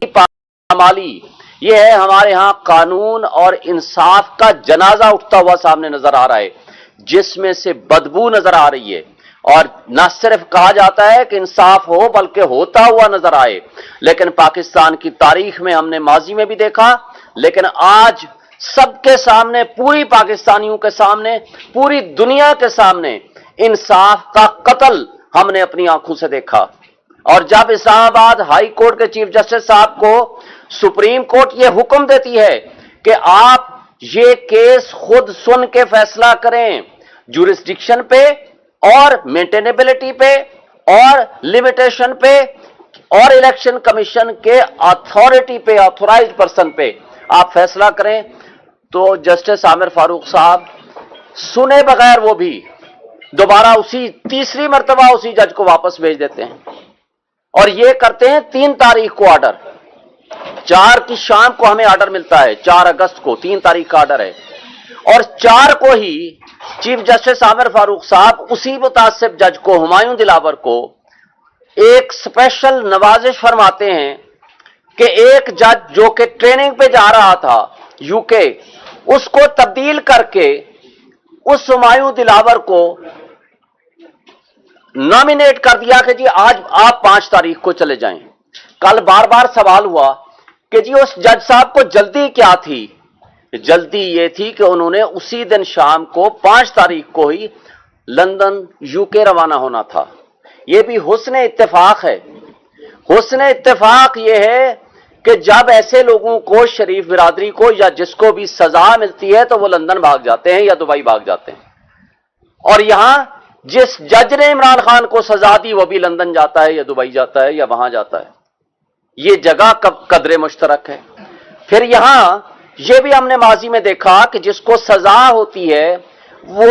पामाली, ये है हमारे यहां कानून और इंसाफ का जनाजा उठता हुआ सामने नजर आ रहा है, जिसमें से बदबू नजर आ रही है। और न सिर्फ कहा जाता है कि इंसाफ हो, बल्कि होता हुआ नजर आए। लेकिन पाकिस्तान की तारीख में हमने माजी में भी देखा, लेकिन आज सबके सामने, पूरी पाकिस्तानियों के सामने, पूरी दुनिया के सामने इंसाफ का कत्ल हमने अपनी आंखों से देखा। और जब इस्लामाबाद हाई कोर्ट के चीफ जस्टिस साहब को सुप्रीम कोर्ट ये हुक्म देती है कि आप ये केस खुद सुन के फैसला करें, जुरिस्डिक्शन पे और मेंटेनेबिलिटी पे और लिमिटेशन पे और इलेक्शन कमीशन के अथॉरिटी पे, ऑथोराइज्ड पर्सन पे आप फैसला करें, तो जस्टिस आमिर फारूक साहब सुने बगैर वो भी दोबारा उसी तीसरी मर्तबा उसी जज को वापस भेज देते हैं। और ये करते हैं 3 तारीख को ऑर्डर, 4 की शाम को हमें ऑर्डर मिलता है, 4 अगस्त को 3 तारीख का ऑर्डर है, और 4 को ही चीफ जस्टिस आमिर फारूक साहब उसी मुतासिब जज को, हुमायूं दिलावर को, एक स्पेशल नवाजिश फरमाते हैं कि एक जज जो कि ट्रेनिंग पे जा रहा था यूके, उसको तब्दील करके उस हुमायूं दिलावर को नॉमिनेट कर दिया कि जी आज आप 5 तारीख को चले जाएं। कल बार बार सवाल हुआ कि जी उस जज साहब को जल्दी क्या थी? जल्दी ये थी कि उन्होंने उसी दिन शाम को 5 तारीख को ही लंदन यूके रवाना होना था। ये भी हुस्न इत्तेफाक है। हुस्न इत्तेफाक ये है कि जब ऐसे लोगों को, शरीफ बिरादरी को, या जिसको भी सजा मिलती है, तो वो लंदन भाग जाते हैं या दुबई भाग जाते हैं। और यहां जिस जज ने इमरान खान को सजा दी वो भी लंदन जाता है या दुबई जाता है या वहां जाता है। ये जगह कदरे मुश्तरक है। फिर यहां ये भी हमने माजी में देखा कि जिसको सजा होती है वो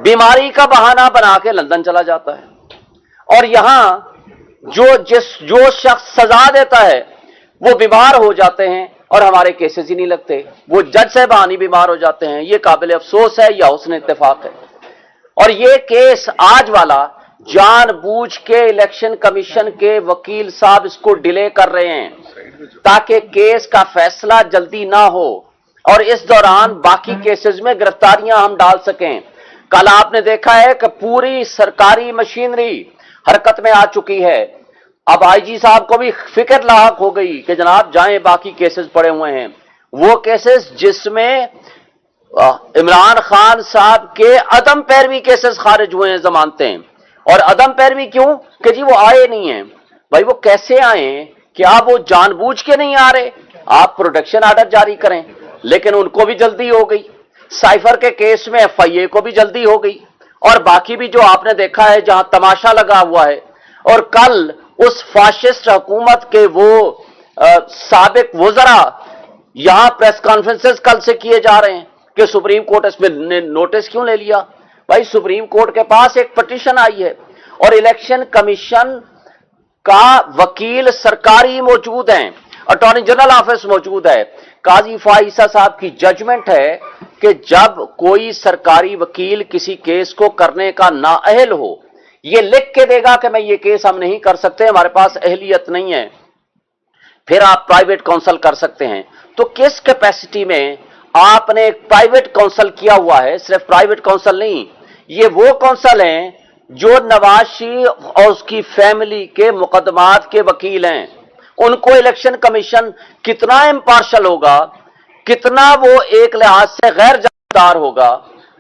बीमारी का बहाना बना के लंदन चला जाता है, और यहां जो शख्स सजा देता है वो बीमार हो जाते हैं और हमारे केसेस ही नहीं लगते, वो जज साहबान ही बीमार हो जाते हैं। ये काबिल अफसोस है या हुस्न इत्तेफाक है। और ये केस आज वाला जानबूझ के इलेक्शन कमीशन के वकील साहब इसको डिले कर रहे हैं ताकि केस का फैसला जल्दी ना हो और इस दौरान बाकी केसेस में गिरफ्तारियां हम डाल सकें। कल आपने देखा है कि पूरी सरकारी मशीनरी हरकत में आ चुकी है। अब आईजी साहब को भी फिक्र लाहक हो गई कि जनाब जाएं, बाकी केसेस पड़े हुए हैं, वो केसेस जिसमें इमरान खान साहब के अदम पैरवी केसेस खारिज हुए हैं, जमानतें। और अदम पैरवी क्यों? कि जी वो आए नहीं हैं। भाई वो कैसे आए? क्या वो जानबूझ के नहीं आ रहे? आप प्रोटेक्शन ऑर्डर जारी करें, लेकिन उनको भी जल्दी हो गई। साइफर के केस में एफआईए को भी जल्दी हो गई, और बाकी भी जो आपने देखा है जहां तमाशा लगा हुआ है। और कल उस फाशिस्ट हुकूमत के वो साबिक वज़रा यहां प्रेस कॉन्फ्रेंसेस कल से किए जा रहे हैं कि सुप्रीम कोर्ट इसमें नोटिस क्यों ले लिया। भाई सुप्रीम कोर्ट के पास एक पिटीशन आई है और इलेक्शन कमीशन का वकील सरकारी मौजूद हैं, अटॉर्नी जनरल ऑफिस मौजूद है। काजी फाइसा साहब की जजमेंट है कि जब कोई सरकारी वकील किसी केस को करने का नाअहल हो, ये लिख के देगा कि मैं ये केस हम नहीं कर सकते, हमारे पास अहलियत नहीं है, फिर आप प्राइवेट काउंसिल कर सकते हैं। तो किस कैपेसिटी में आपने एक प्राइवेट काउंसिल किया हुआ है? सिर्फ प्राइवेट काउंसिल नहीं, ये वो काउंसिल हैं जो नवाज शरीफ और उसकी फैमिली के मुकदमात के वकील हैं। उनको इलेक्शन कमीशन कितना इम्पार्शल होगा, कितना वो एक लिहाज से गैर जानबदार होगा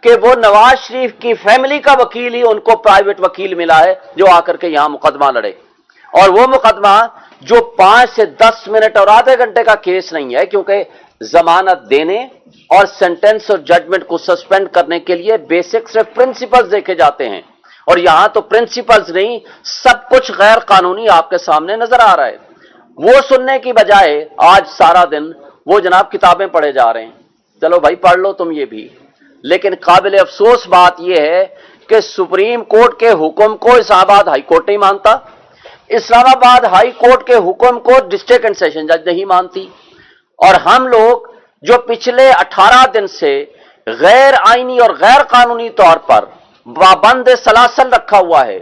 कि वो नवाज शरीफ की फैमिली का वकील ही उनको प्राइवेट वकील मिला है जो आकर के यहां मुकदमा लड़े। और वो मुकदमा जो 5 से 10 मिनट और आधे घंटे का केस नहीं है, क्योंकि जमानत देने और सेंटेंस और जजमेंट को सस्पेंड करने के लिए बेसिक सिर्फ प्रिंसिपल्स देखे जाते हैं, और यहां तो प्रिंसिपल्स नहीं, सब कुछ गैर कानूनी आपके सामने नजर आ रहा है। वो सुनने की बजाय आज सारा दिन वो जनाब किताबें पढ़े जा रहे हैं। चलो भाई पढ़ लो तुम ये भी, लेकिन काबिल अफसोस बात यह है कि सुप्रीम कोर्ट के हुक्म को इस्लामाबाद हाई कोर्ट नहीं मानता, इस्लामाबाद हाई कोर्ट के हुक्म को डिस्ट्रिक्ट एंड सेशन जज नहीं मानती, और हम लोग जो पिछले 18 दिन से गैर आईनी और गैर कानूनी तौर पर पाबंद सलासल रखा हुआ है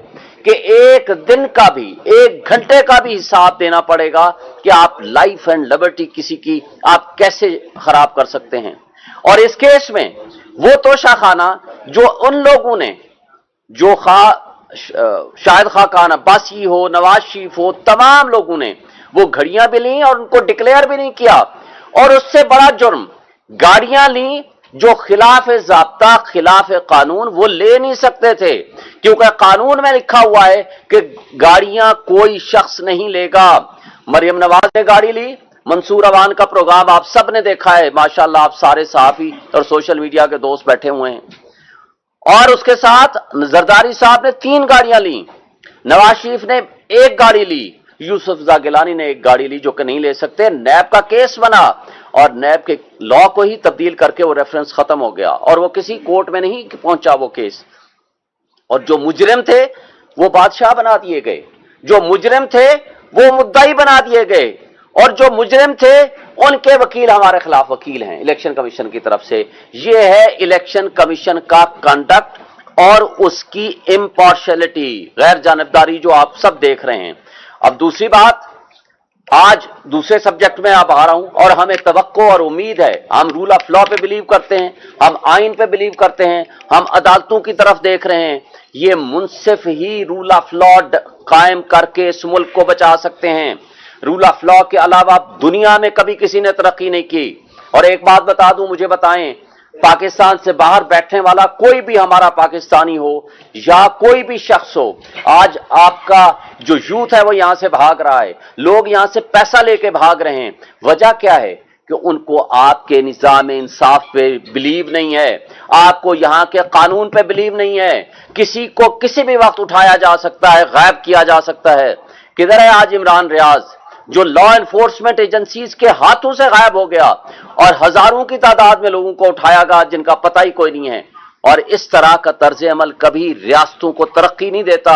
کہ एक दिन का भी, 1 घंटे का भी हिसाब देना पड़ेगा कि आप लाइफ एंड लिबर्टी किसी की आप कैसे खराब कर सकते हैं। और इस केस में वो तोशाखाना जो उन लोगों ने, जो शाहिद खान अब्बासी हो, नवाज शरीफ हो, तमाम लोगों ने वो घड़ियां भी ली और उनको डिक्लेयर भी नहीं किया। और उससे बड़ा जुर्म गाड़ियां ली जो खिलाफ ज़ाब्ता, खिलाफ कानून, वो ले नहीं सकते थे, क्योंकि कानून में लिखा हुआ है कि गाड़ियां कोई शख्स नहीं लेगा। मरियम नवाज ने गाड़ी ली, मंसूर अवान का प्रोग्राम आप सब ने देखा है, माशाल्लाह आप सारे सहाफी और सोशल मीडिया के दोस्त बैठे हुए हैं। और उसके साथ जरदारी साहब ने 3 गाड़ियां ली, नवाज शरीफ ने 1 गाड़ी ली, यूसुफ गिलानी ने 1 गाड़ी ली, जो कि नहीं ले सकते। नैब का केस बना और नैब के लॉ को ही तब्दील करके वो रेफरेंस खत्म हो गया और वो किसी कोर्ट में नहीं पहुंचा वो केस। और जो मुजरिम थे वो बादशाह बना दिए गए, जो मुजरिम थे वो मुद्दाई बना दिए गए, और जो मुजरिम थे उनके वकील हमारे खिलाफ वकील हैं इलेक्शन कमीशन की तरफ से। ये है इलेक्शन कमीशन का कंडक्ट और उसकी इम्पार्शियलिटी, गैर जानबदारी जो आप सब देख रहे हैं। अब दूसरी बात, आज दूसरे सब्जेक्ट में आप आ रहा हूं, और हमें तवक्को और उम्मीद है, हम रूल ऑफ लॉ पे बिलीव करते हैं, हम आइन पे बिलीव करते हैं, हम अदालतों की तरफ देख रहे हैं। ये मुनसिफ ही रूल ऑफ लॉ कायम करके इस मुल्क को बचा सकते हैं। रूल ऑफ लॉ के अलावा दुनिया में कभी किसी ने तरक्की नहीं की। और एक बात बता दूं, मुझे बताएं, पाकिस्तान से बाहर बैठने वाला कोई भी हमारा पाकिस्तानी हो या कोई भी शख्स हो, आज आपका जो यूथ है वो यहां से भाग रहा है, लोग यहां से पैसा लेके भाग रहे हैं। वजह क्या है कि उनको आपके निजाम इंसाफ पे बिलीव नहीं है, आपको यहां के कानून पे बिलीव नहीं है। किसी को किसी भी वक्त उठाया जा सकता है, गायब किया जा सकता है। किधर है आज इमरान रियाज, जो लॉ एनफोर्समेंट एजेंसीज के हाथों से गायब हो गया और हजारों की तादाद में लोगों को उठाया गया जिनका पता ही कोई नहीं है। और इस तरह का तर्ज अमल कभी रियासतों को तरक्की नहीं देता।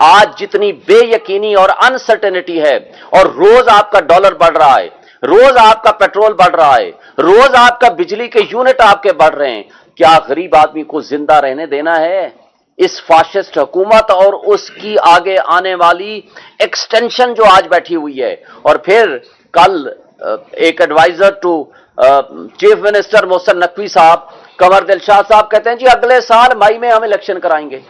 आज जितनी बेयकीनी और अनसर्टेनिटी है, और रोज आपका डॉलर बढ़ रहा है, रोज आपका पेट्रोल बढ़ रहा है, रोज आपका बिजली के यूनिट आपके बढ़ रहे हैं, क्या गरीब आदमी को जिंदा रहने देना है? इस फाशिस्ट हुकूमत और उसकी आगे आने वाली एक्सटेंशन जो आज बैठी हुई है। और फिर कल एक adviser to chief minister Mohsin Naqvi साहब, कंवर दिलशाद साहब कहते हैं जी अगले साल मई में हम इलेक्शन कराएंगे।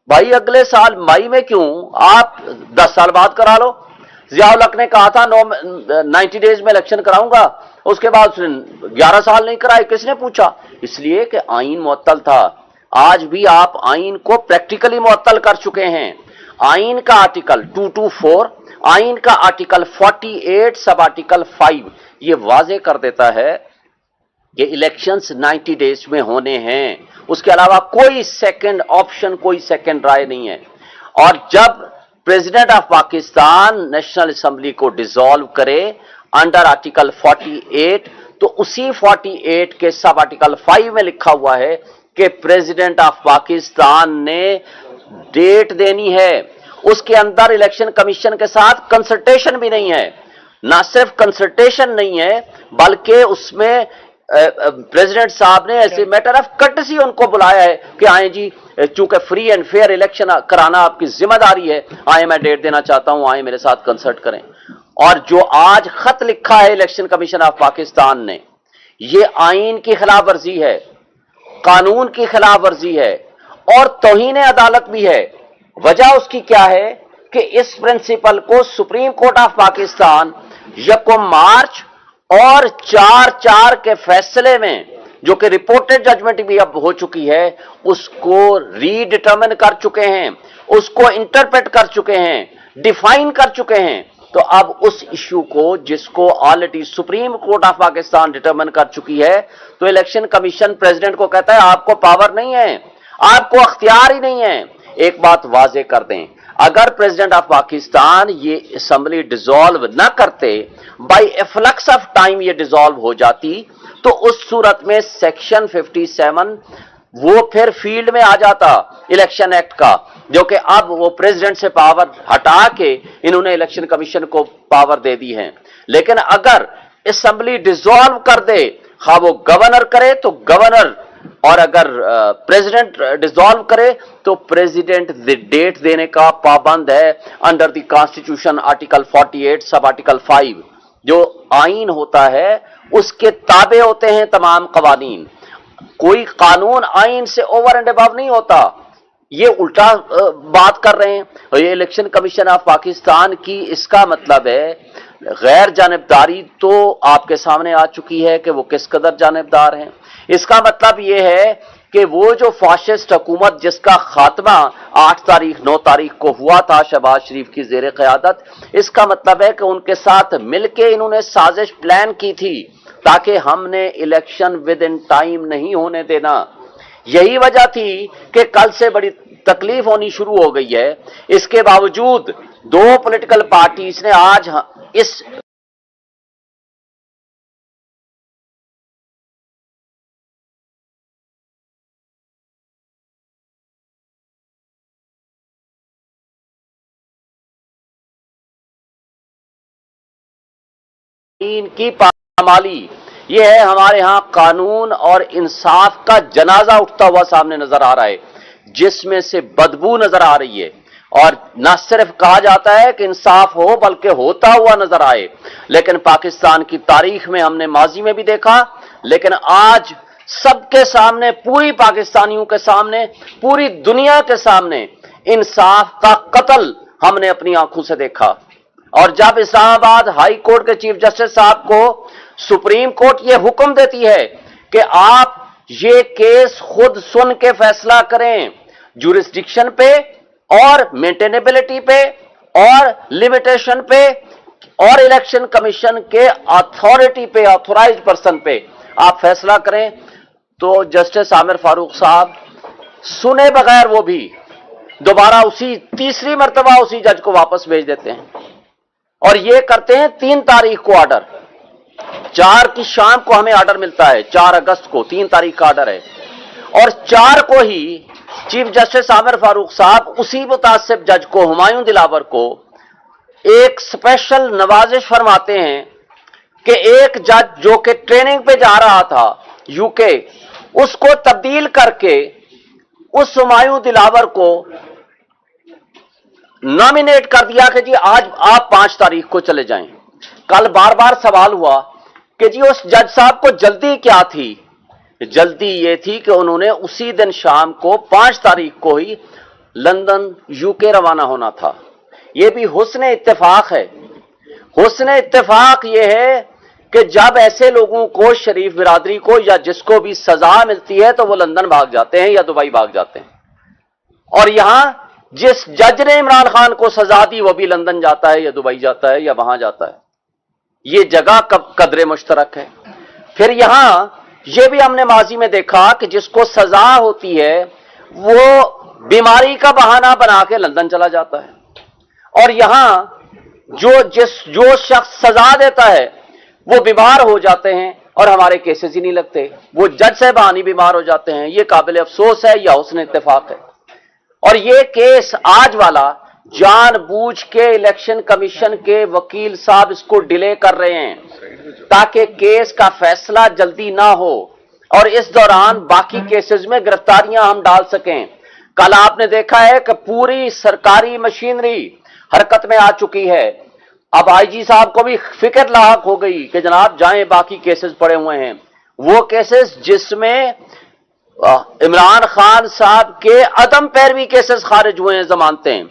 भाई अगले साल मई में क्यों, आप 10 साल बाद करा लो। जियाउल हक ने कहा था 90 डेज में इलेक्शन कराऊंगा, उसके बाद 11 साल नहीं कराए, किसने पूछा? इसलिए कि आइन मुअत्तल था। आज भी आप आइन को प्रैक्टिकली मुअत्तल कर चुके हैं। आइन का आर्टिकल 224, आइन का आर्टिकल 48 सब आर्टिकल 5 ये वाजे कर देता है कि इलेक्शंस 90 डेज में होने हैं, उसके अलावा कोई सेकंड ऑप्शन, कोई सेकंड राय नहीं है। और जब president of Pakistan national assembly को डिसॉल्व करे अंडर आर्टिकल 48, तो उसी 48 के सब आर्टिकल 5 में लिखा हुआ है कि प्रेसिडेंट ऑफ पाकिस्तान ने डेट देनी है। उसके अंदर इलेक्शन कमीशन के साथ कंसल्टेशन भी नहीं है। ना सिर्फ कंसल्टेशन नहीं है, बल्कि उसमें प्रेसिडेंट साहब ने ऐसे मैटर ऑफ कर्टसी उनको बुलाया है कि आए जी, चूंकि फ्री एंड फेयर इलेक्शन कराना आपकी जिम्मेदारी है, आए मैं डेट देना चाहता हूं, आए मेरे साथ कंसल्ट करें। और जो आज खत लिखा है इलेक्शन कमीशन ऑफ पाकिस्तान ने, ये आइन की खिलाफ वर्जी है, कानून की खिलाफ वर्जी है और तौहीन अदालत भी है। वजह उसकी क्या है कि इस प्रिंसिपल को सुप्रीम कोर्ट ऑफ पाकिस्तान 1 मार्च और 4/4 के फैसले में, जो कि रिपोर्टेड जजमेंट भी अब हो चुकी है, उसको रीडिटर्मिन कर चुके हैं, उसको इंटरप्रेट कर चुके हैं, डिफाइन कर चुके हैं। तो अब उस इश्यू को, जिसको already supreme court of Pakistan determine कर चुकी है, तो इलेक्शन कमीशन प्रेसिडेंट को कहता है आपको पावर नहीं है, आपको अख्तियार ही नहीं है। एक बात वाजे कर दें, अगर प्रेसिडेंट ऑफ पाकिस्तान ये असेंबली डिसॉल्व न करते, बाय एफ्लक्स ऑफ टाइम ये डिसॉल्व हो जाती, तो उस सूरत में सेक्शन 57 वो फिर फील्ड में आ जाता इलेक्शन एक्ट का, जो कि अब वो प्रेसिडेंट से पावर हटा के इन्होंने इलेक्शन कमीशन को पावर दे दी है। लेकिन अगर असेंबली डिसॉल्व कर दे, हाँ वो गवर्नर करे तो गवर्नर और अगर प्रेसिडेंट डिसॉल्व करे तो प्रेसिडेंट डेट देने का पाबंद है under the constitution article 48 sub article 5। जो आइन होता है उसके ताबे होते हैं तमाम कवानीन। कोई कानून आइन से ओवर एंड अबव नहीं होता। ये उल्टा बात कर रहे हैं। ये इलेक्शन कमीशन ऑफ पाकिस्तान की, इसका मतलब है गैर जानिबदारी तो आपके सामने आ चुकी है कि वो किस कदर जानिबदार हैं। इसका मतलब ये है कि वो जो फाशिस्ट हुकूमत जिसका खात्मा 8 तारीख 9 तारीख को हुआ था शहबाज शरीफ की जेर क़यादत, इसका मतलब है कि उनके साथ मिलके इन्होंने साजिश प्लान की थी ताकि हमने इलेक्शन विद इन टाइम नहीं होने देना। यही वजह थी कि कल से बड़ी तकलीफ होनी शुरू हो गई है। इसके बावजूद दो पॉलिटिकल पार्टीज ने आज इस की पामाली, ये है हमारे यहां कानून और इंसाफ का जनाजा उठता हुआ सामने नजर आ रहा है, जिसमें से बदबू नजर आ रही है। और न सिर्फ कहा जाता है कि इंसाफ हो बल्कि होता हुआ नजर आए। लेकिन पाकिस्तान की तारीख में हमने माजी में भी देखा, लेकिन आज सबके सामने, पूरी पाकिस्तानियों के सामने, पूरी दुनिया के सामने इंसाफ का कत्ल हमने अपनी आंखों से देखा। और जब इस्लामाबाद हाई कोर्ट के चीफ जस्टिस साहब को सुप्रीम कोर्ट यह हुक्म देती है कि आप ये केस खुद सुन के फैसला करें जुरिस्डिक्शन पे और मेंटेनेबिलिटी पे और लिमिटेशन पे और इलेक्शन कमीशन के अथॉरिटी पे, ऑथोराइज्ड पर्सन पे आप फैसला करें, तो जस्टिस आमिर फारूक साहब सुने बगैर वो भी दोबारा उसी तीसरी मर्तबा उसी जज को वापस भेज देते हैं। और ये करते हैं 3 तारीख को ऑर्डर, 4 की शाम को हमें ऑर्डर मिलता है, 4 अगस्त को 3 तारीख का ऑर्डर है। और 4 को ही चीफ जस्टिस आमिर फारूक साहब उसी मुतासिब जज को, हुमायूं दिलावर को, एक स्पेशल नवाजिश फरमाते हैं कि एक जज जो कि ट्रेनिंग पे जा रहा था यूके, उसको तब्दील करके उस हुमायूं दिलावर को नॉमिनेट कर दिया कि जी आज आप 5 तारीख को चले जाएं। कल बार बार सवाल हुआ कि जी उस जज साहब को जल्दी क्या थी। जल्दी ये थी कि उन्होंने उसी दिन शाम को 5 तारीख को ही लंदन यूके रवाना होना था। यह भी हुस्न इत्तेफाक है। हुस्न इत्तेफाक यह है कि जब ऐसे लोगों को, शरीफ बिरादरी को या जिसको भी सजा मिलती है, तो वो लंदन भाग जाते हैं या दुबई भाग जाते हैं। और यहां जिस जज ने इमरान खान को सजा दी वो भी लंदन जाता है या दुबई जाता है या वहां जाता है। ये जगह कदरे मुश्तरक है। फिर यहां ये भी हमने माजी में देखा कि जिसको सजा होती है वो बीमारी का बहाना बना के लंदन चला जाता है। और यहां जो शख्स सजा देता है वो बीमार हो जाते हैं और हमारे केसेस ही नहीं लगते, वो जज साहबान ही बीमार हो जाते हैं। ये काबिल अफसोस है या हुस्न इत्तेफाक है। और ये केस आज वाला जानबूझ के इलेक्शन कमीशन के वकील साहब इसको डिले कर रहे हैं ताकि केस का फैसला जल्दी ना हो और इस दौरान बाकी केसेस में गिरफ्तारियां हम डाल सकें। कल आपने देखा है कि पूरी सरकारी मशीनरी हरकत में आ चुकी है। अब आईजी साहब को भी फिक्र लाहक हो गई कि जनाब जाएं, बाकी केसेस पड़े हुए हैं, वो केसेस जिसमें इमरान खान साहब के अदम पैरवी केसेस खारिज हुए हैं, जमानतें।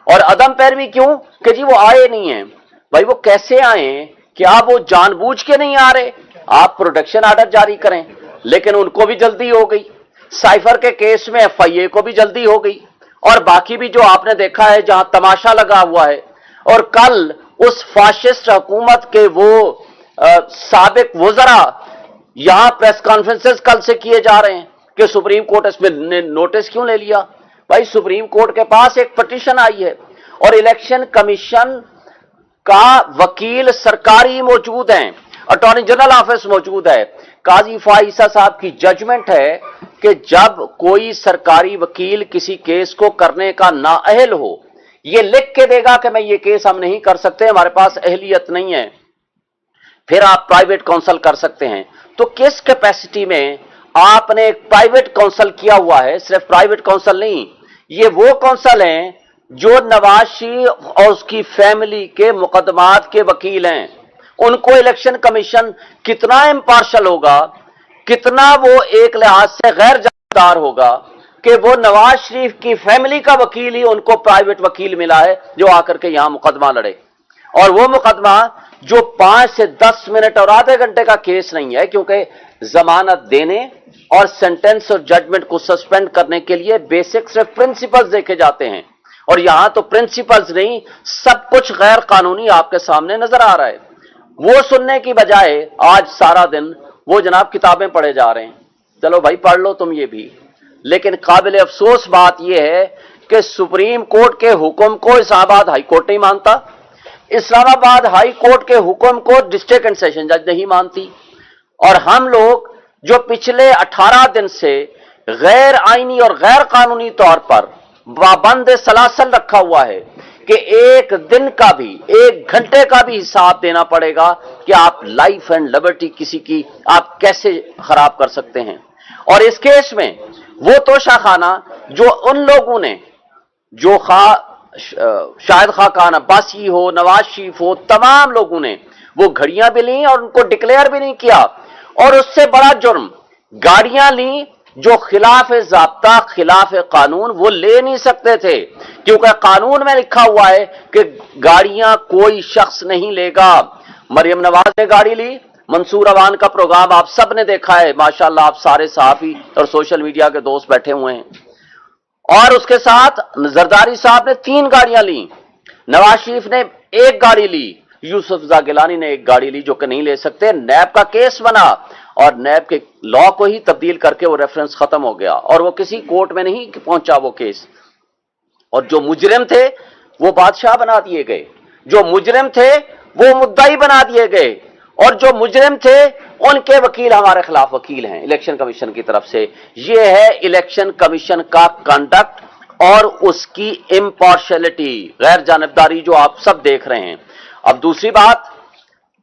और अदम पैरवी क्यों? कि जी वो आए नहीं हैं। भाई वो कैसे आए? क्या वो जानबूझ के नहीं आ रहे? आप प्रोटेक्शन ऑर्डर जारी करें, लेकिन उनको भी जल्दी हो गई। साइफर के केस में एफआईए को भी जल्दी हो गई। और बाकी भी जो आपने देखा है जहां तमाशा लगा हुआ है। और कल उस फाशिस्ट हुकूमत के वो साबिक वज़रा यहां प्रेस कॉन्फ्रेंसेस कल से किए जा रहे हैं कि सुप्रीम कोर्ट इसमें नोटिस क्यों ले लिया। भाई सुप्रीम कोर्ट के पास एक पिटीशन आई है और इलेक्शन कमीशन का वकील सरकारी मौजूद हैं, अटॉर्नी जनरल ऑफिस मौजूद है। काजी फाइसा साहब की जजमेंट है कि जब कोई सरकारी वकील किसी केस को करने का नाअहल हो, ये लिख के देगा कि मैं ये केस हम नहीं कर सकते, हमारे पास अहलियत नहीं है, फिर आप प्राइवेट काउंसिल कर सकते हैं। तो किस कैपेसिटी में आपने एक प्राइवेट काउंसिल किया हुआ है, सिर्फ प्राइवेट काउंसिल नहीं, ये वो काउंसिल हैं जो नवाज शरीफ और उसकी फैमिली के मुकदमात के वकील हैं। उनको इलेक्शन कमीशन कितना इम्पार्शल होगा, कितना वो एक लिहाज से गैर जानबदार होगा कि वो नवाज शरीफ की फैमिली का वकील ही उनको प्राइवेट वकील मिला है जो आकर के यहां मुकदमा लड़े। और वो मुकदमा जो 5 से 10 मिनट और आधे घंटे का केस नहीं है, क्योंकि जमानत देने और सेंटेंस और जजमेंट को सस्पेंड करने के लिए बेसिक सिर्फ प्रिंसिपल्स देखे जाते हैं, और यहां तो प्रिंसिपल्स नहीं, सब कुछ गैर कानूनी आपके सामने नजर आ रहा है। वो सुनने की बजाय आज सारा दिन वो जनाब किताबें पढ़े जा रहे हैं। चलो भाई पढ़ लो तुम ये भी, लेकिन काबिल अफसोस बात यह है कि सुप्रीम कोर्ट के हुक्म को इस्लामाबाद हाई कोर्ट नहीं मानता, इस्लामाबाद हाई कोर्ट के हुक्म को डिस्ट्रिक्ट एंड सेशन जज नहीं मानती, और हम लोग जो पिछले 18 दिन से गैर आईनी और गैर कानूनी तौर पर पाबंद सलासल रखा हुआ है कि एक दिन का भी, एक घंटे का भी हिसाब देना पड़ेगा कि आप लाइफ एंड लिबर्टी किसी की आप कैसे खराब कर सकते हैं। और इस केस में वो तोशाखाना जो उन लोगों ने, जो शाहिद खान अब्बासी हो, नवाज शरीफ हो, तमाम लोगों ने वो घड़ियां भी ली और उनको डिक्लेयर भी नहीं किया, और उससे बड़ा जुर्म गाड़ियां ली जो खिलाफ ज़ाब्ता, खिलाफ कानून, वो ले नहीं सकते थे, क्योंकि कानून में लिखा हुआ है कि गाड़ियां कोई शख्स नहीं लेगा। मरियम नवाज ने गाड़ी ली, मंसूर अवान का प्रोग्राम आप सब ने देखा है, माशाल्लाह आप सारे सहाफी और सोशल मीडिया के दोस्त बैठे हुए हैं, और उसके साथ जरदारी साहब ने 3 गाड़ियां ली, नवाज शरीफ ने 1 गाड़ी ली, यूसुफ गिलानी ने 1 गाड़ी ली, जो कि नहीं ले सकते। नैब का केस बना और नैब के लॉ को ही तब्दील करके वो रेफरेंस खत्म हो गया, और वो किसी कोर्ट में नहीं पहुंचा वो केस। और जो मुजरिम थे वो बादशाह बना दिए गए, जो मुजरिम थे वो मुद्दाई बना दिए गए, और जो मुजरिम थे उनके वकील हमारे खिलाफ वकील हैं इलेक्शन कमीशन की तरफ से। ये है इलेक्शन कमीशन का कंडक्ट और उसकी इम्पार्शियलिटी, गैर जानबदारी जो आप सब देख रहे हैं। अब दूसरी बात,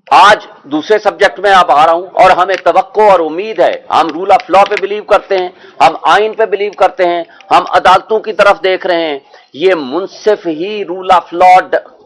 आज दूसरे सब्जेक्ट में आप आ रहा हूं, और हमें तवक्को और उम्मीद है, हम रूल ऑफ लॉ पे बिलीव करते हैं, हम आइन पे बिलीव करते हैं, हम अदालतों की तरफ देख रहे हैं। ये मुनसिफ ही रूल ऑफ लॉ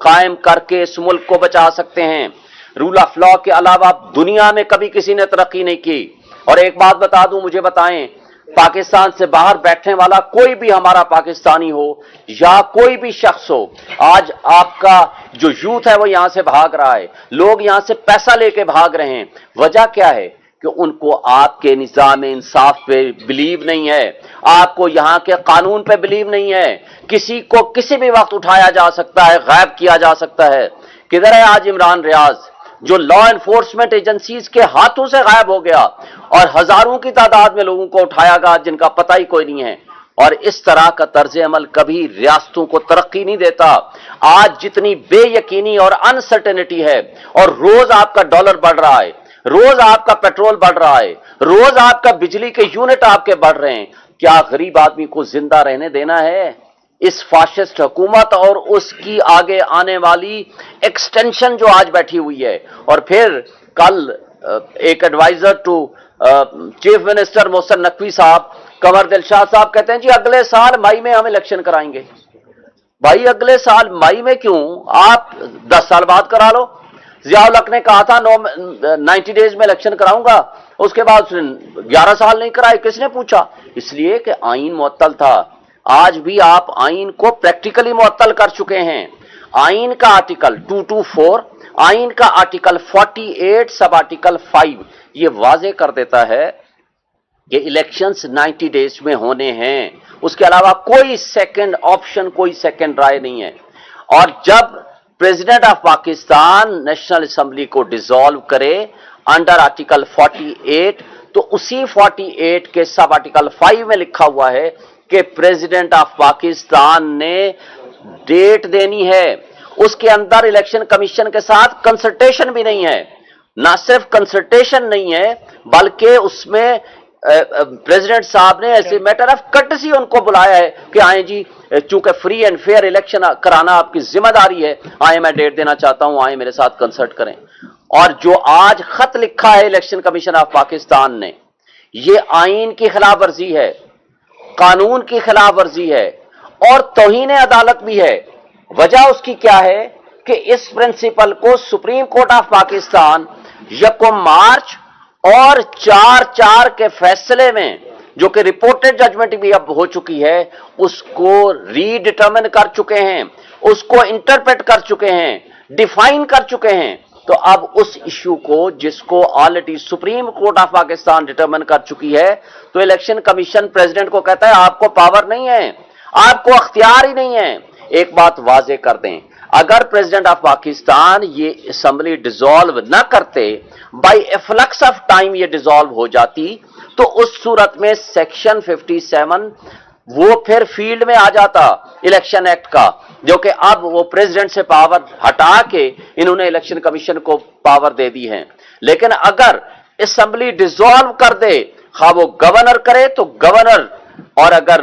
कायम करके इस मुल्क को बचा सकते हैं। रूल ऑफ लॉ के अलावा दुनिया में कभी किसी ने तरक्की नहीं की। और एक बात बता दूं, मुझे बताएं, पाकिस्तान से बाहर बैठने वाला कोई भी हमारा पाकिस्तानी हो या कोई भी शख्स हो, आज आपका जो यूथ है वो यहां से भाग रहा है, लोग यहां से पैसा लेके भाग रहे हैं। वजह क्या है कि उनको आपके निज़ाम इंसाफ पे बिलीव नहीं है, आपको यहां के कानून पे बिलीव नहीं है। किसी को किसी भी वक्त उठाया जा सकता है, गायब किया जा सकता है। किधर है आज इमरान रियाज, जो लॉ एनफोर्समेंट एजेंसीज के हाथों से गायब हो गया, और हजारों की तादाद में लोगों को उठाया गया जिनका पता ही कोई नहीं है। और इस तरह का तर्ज अमल कभी रियासतों को तरक्की नहीं देता। आज जितनी बेयकीनी और अनसर्टेनिटी है, और रोज आपका डॉलर बढ़ रहा है, रोज आपका पेट्रोल बढ़ रहा है, रोज आपका बिजली के यूनिट आपके बढ़ रहे हैं, क्या गरीब आदमी को जिंदा रहने देना है? इस फाशिस्ट हुकूमत और उसकी आगे आने वाली एक्सटेंशन जो आज बैठी हुई है। और फिर कल एक adviser to chief minister Mohsin Naqvi साहब, कंवर दिलशाद साहब कहते हैं जी अगले साल मई में हम इलेक्शन कराएंगे। भाई अगले साल मई में क्यों, आप 10 साल बाद करा लो। जियाउल हक ने कहा था 90 डेज में इलेक्शन कराऊंगा, उसके बाद 11 साल नहीं कराए। किसने पूछा? इसलिए कि आईन मुअत्तल था। आज भी आप आईन को प्रैक्टिकली मुअत्तल कर चुके हैं। आईन का आर्टिकल 224, आईन का आर्टिकल 48 सब आर्टिकल 5 ये वाजे कर देता है कि इलेक्शंस 90 डेज में होने हैं, उसके अलावा कोई सेकंड ऑप्शन, कोई सेकंड राय नहीं है। और जब president of Pakistan national assembly को डिसॉल्व करे अंडर आर्टिकल 48, तो उसी 48 के सब आर्टिकल 5 में लिखा हुआ है कि प्रेसिडेंट ऑफ पाकिस्तान ने डेट देनी है। उसके अंदर इलेक्शन कमीशन के साथ कंसल्टेशन भी नहीं है। ना सिर्फ कंसल्टेशन नहीं है, बल्कि उसमें प्रेसिडेंट साहब ने ऐसे मैटर ऑफ कर्टसी उनको बुलाया है कि आए जी, चूंकि फ्री एंड फेयर इलेक्शन कराना आपकी जिम्मेदारी है, आए मैं डेट देना चाहता हूं, आए मेरे साथ कंसल्ट करें। और जो आज खत लिखा है इलेक्शन कमीशन ऑफ पाकिस्तान ने, ये आईन की खिलाफ वर्जी है, कानून की खिलाफ वर्जी है और तौहीन अदालत भी है। वजह उसकी क्या है कि इस प्रिंसिपल को सुप्रीम कोर्ट ऑफ पाकिस्तान 1 मार्च और 4/4 के फैसले में, जो कि रिपोर्टेड जजमेंट भी अब हो चुकी है, उसको रीडिटर्मिन कर चुके हैं, उसको इंटरप्रेट कर चुके हैं, डिफाइन कर चुके हैं। तो अब उस इश्यू को, जिसको already supreme court of Pakistan determine कर चुकी है, तो इलेक्शन कमीशन प्रेसिडेंट को कहता है आपको पावर नहीं है, आपको अख्तियार ही नहीं है। एक बात वाजे कर दें, अगर प्रेसिडेंट ऑफ पाकिस्तान ये असेंबली डिसॉल्व न करते, बाय एफ्लक्स ऑफ टाइम ये डिसॉल्व हो जाती, तो उस सूरत में सेक्शन 57 वो फिर फील्ड में आ जाता इलेक्शन एक्ट का, जो कि अब वो प्रेसिडेंट से पावर हटा के इन्होंने इलेक्शन कमीशन को पावर दे दी है। लेकिन अगर असेंबली डिसॉल्व कर दे, खा वो गवर्नर करे तो गवर्नर, और अगर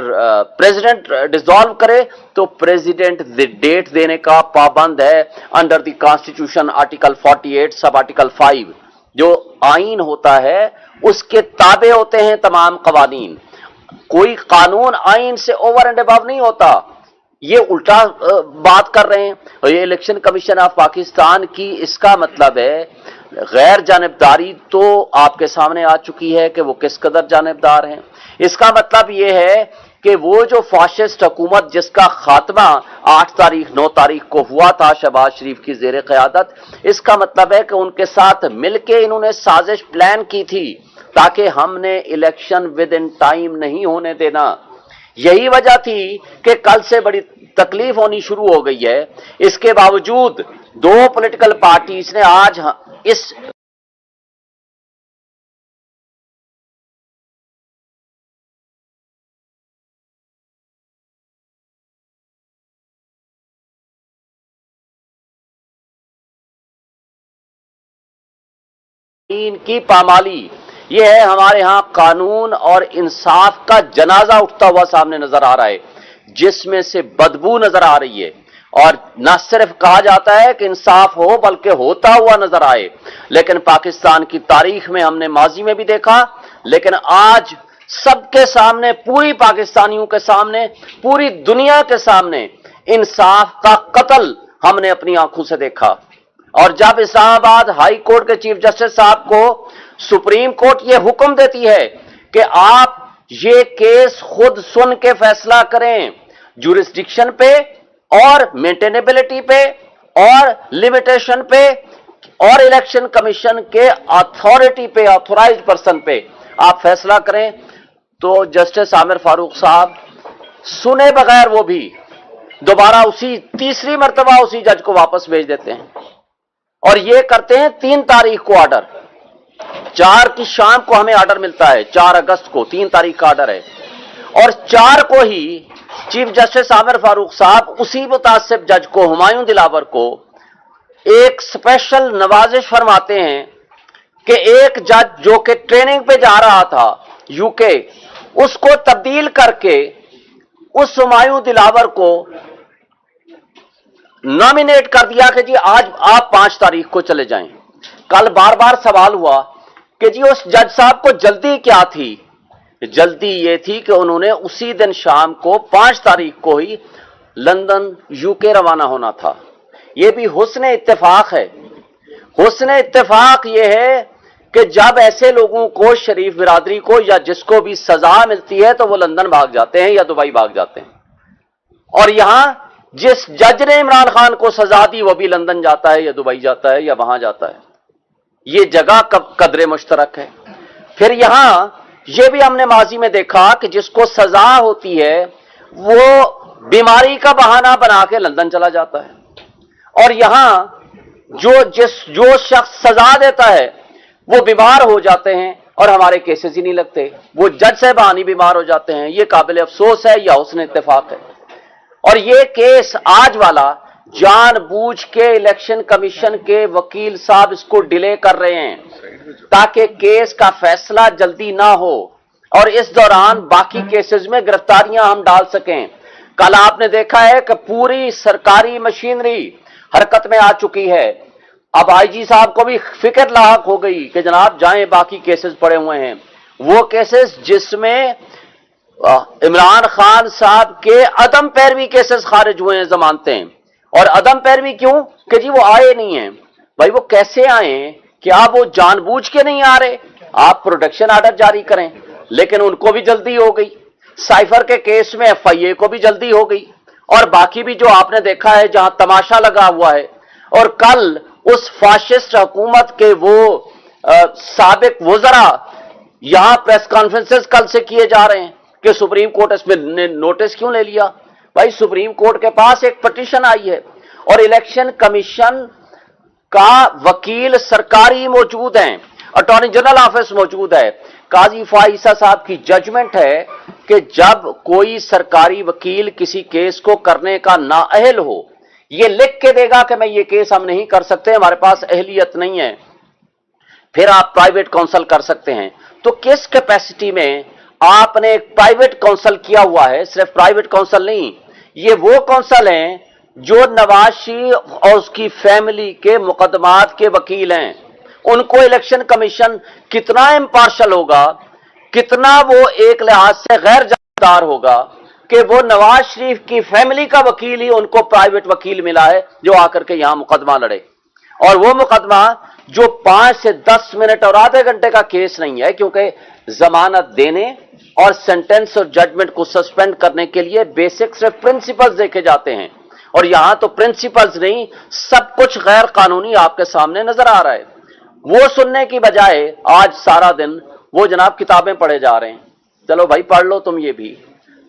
प्रेसिडेंट डिसॉल्व करे तो प्रेसिडेंट डेट देने का पाबंद है under the constitution article 48 sub article 5। जो आईन होता है उसके ताबे होते हैं तमाम कवानीन। कोई कानून आईन से ओवर एंड अबव नहीं होता। ये उल्टा बात कर रहे हैं। और ये इलेक्शन कमीशन ऑफ पाकिस्तान की, इसका मतलब है गैर जानिबदारी तो आपके सामने आ चुकी है कि वो किस कदर जानिबदार हैं। इसका मतलब ये है कि वो जो फाशिस्ट हुकूमत जिसका खात्मा 8 तारीख 9 तारीख को हुआ था शहबाज शरीफ की जेर क़यादत, इसका मतलब है कि उनके साथ मिलके इन्होंने साजिश प्लान की थी ताकि हमने इलेक्शन विद इन टाइम नहीं होने देना। यही वजह थी कि कल से बड़ी तकलीफ होनी शुरू हो गई है। इसके बावजूद 2 पॉलिटिकल पार्टीज ने आज इस की पामाली, ये है हमारे यहां कानून और इंसाफ का जनाजा उठता हुआ सामने नजर आ रहा है, जिसमें से बदबू नजर आ रही है। और न सिर्फ कहा जाता है कि इंसाफ हो, बल्कि होता हुआ नजर आए। लेकिन पाकिस्तान की तारीख में हमने माजी में भी देखा, लेकिन आज सबके सामने, पूरी पाकिस्तानियों के सामने, पूरी दुनिया के सामने इंसाफ का कत्ल हमने अपनी आंखों से देखा। और जब इस्लामाबाद हाई कोर्ट के चीफ जस्टिस साहब को सुप्रीम कोर्ट ये हुक्म देती है कि आप ये केस खुद सुन के फैसला करें, जुरिस्डिक्शन पे और मेंटेनेबिलिटी पे और लिमिटेशन पे और इलेक्शन कमीशन के अथॉरिटी पे, ऑथोराइज्ड पर्सन पे आप फैसला करें, तो जस्टिस आमिर फारूक साहब सुने बगैर वो भी दोबारा उसी तीसरी मर्तबा उसी जज को वापस भेज देते हैं। और ये करते हैं 3 तारीख को ऑर्डर, 4 की शाम को हमें ऑर्डर मिलता है, 4 अगस्त को 3 तारीख का ऑर्डर है, और 4 को ही चीफ जस्टिस आमिर फारूक साहब उसी मुतासिब जज को, हुमायूं दिलावर को, एक स्पेशल नवाजिश फरमाते हैं कि एक जज जो कि ट्रेनिंग पे जा रहा था यूके, उसको तब्दील करके उस हुमायूं दिलावर को नॉमिनेट कर दिया कि जी आज आप 5 तारीख को चले जाएं। कल बार बार सवाल हुआ कि जी उस जज साहब को जल्दी क्या थी। जल्दी ये थी कि उन्होंने उसी दिन शाम को 5 तारीख को ही लंदन यूके रवाना होना था। ये भी हुस्न इत्तेफाक है। हुस्न इत्तेफाक ये है कि जब ऐसे लोगों को, शरीफ बिरादरी को या जिसको भी सजा मिलती है, तो वो लंदन भाग जाते हैं या दुबई भाग जाते हैं। और यहां जिस जज ने इमरान खान को सजा दी वो भी लंदन जाता है या दुबई जाता है या वहां जाता है। ये जगह कदरे मुश्तरक है। फिर यहां ये भी हमने माजी में देखा कि जिसको सजा होती है वो बीमारी का बहाना बना के लंदन चला जाता है, और यहां जो शख्स सजा देता है वो बीमार हो जाते हैं और हमारे केसेस ही नहीं लगते, वो जज साहबान ही बीमार हो जाते हैं। ये काबिल अफसोस है या हुस्न इत्तेफाक है। और ये केस आज वाला जानबूझ के इलेक्शन कमीशन के वकील साहब इसको डिले कर रहे हैं ताकि केस का फैसला जल्दी ना हो और इस दौरान बाकी केसेस में गिरफ्तारियां हम डाल सकें। कल आपने देखा है कि पूरी सरकारी मशीनरी हरकत में आ चुकी है। अब आईजी साहब को भी फिक्र लाहक हो गई कि जनाब जाएं, बाकी केसेस पड़े हुए हैं। वो केसेस जिसमें इमरान खान साहब के अदम पैरवी केसेस खारिज हुए हैं जमानतें। और अदम पैरवी क्यों? कि जी वो आए नहीं हैं। भाई वो कैसे आए? क्या वो जानबूझ के नहीं आ रहे? आप प्रोटेक्शन आर्डर जारी करें, लेकिन उनको भी जल्दी हो गई। साइफर के केस में FIA को भी जल्दी हो गई, और बाकी भी जो आपने देखा है जहां तमाशा लगा हुआ है। और कल उस फाशिस्ट हुकूमत के वो साबिक वज़रा यहां प्रेस कॉन्फ्रेंसेस कल से किए जा रहे हैं कि सुप्रीम कोर्ट इसमें नोटिस क्यों ले लिया। भाई सुप्रीम कोर्ट के पास एक पिटीशन आई है और इलेक्शन कमीशन का वकील सरकारी मौजूद हैं, अटॉर्नी जनरल ऑफिस मौजूद है। काजी फाइसा साहब की जजमेंट है कि जब कोई सरकारी वकील किसी केस को करने का नाअहल हो, ये लिख के देगा कि मैं ये केस हम नहीं कर सकते, हमारे पास अहलियत नहीं है, फिर आप प्राइवेट काउंसिल कर सकते हैं। तो किस कैपेसिटी में आपने एक प्राइवेट काउंसिल किया हुआ है? सिर्फ प्राइवेट काउंसिल नहीं, ये वो काउंसिल हैं जो नवाज शरीफ और उसकी फैमिली के मुकदमात के वकील हैं। उनको इलेक्शन कमीशन कितना इम्पार्शल होगा, कितना वो एक लिहाज से गैर जानबदार होगा कि वो नवाज शरीफ की फैमिली का वकील ही उनको प्राइवेट वकील मिला है जो आकर के यहां मुकदमा लड़े। और वो मुकदमा जो 5 से 10 मिनट और आधे घंटे का केस नहीं है, क्योंकि जमानत देने और सेंटेंस और जजमेंट को सस्पेंड करने के लिए बेसिक सिर्फ प्रिंसिपल्स देखे जाते हैं, और यहां तो प्रिंसिपल्स नहीं, सब कुछ गैर कानूनी आपके सामने नजर आ रहा है। वो सुनने की बजाय आज सारा दिन वो जनाब किताबें पढ़े जा रहे हैं। चलो भाई पढ़ लो तुम ये भी,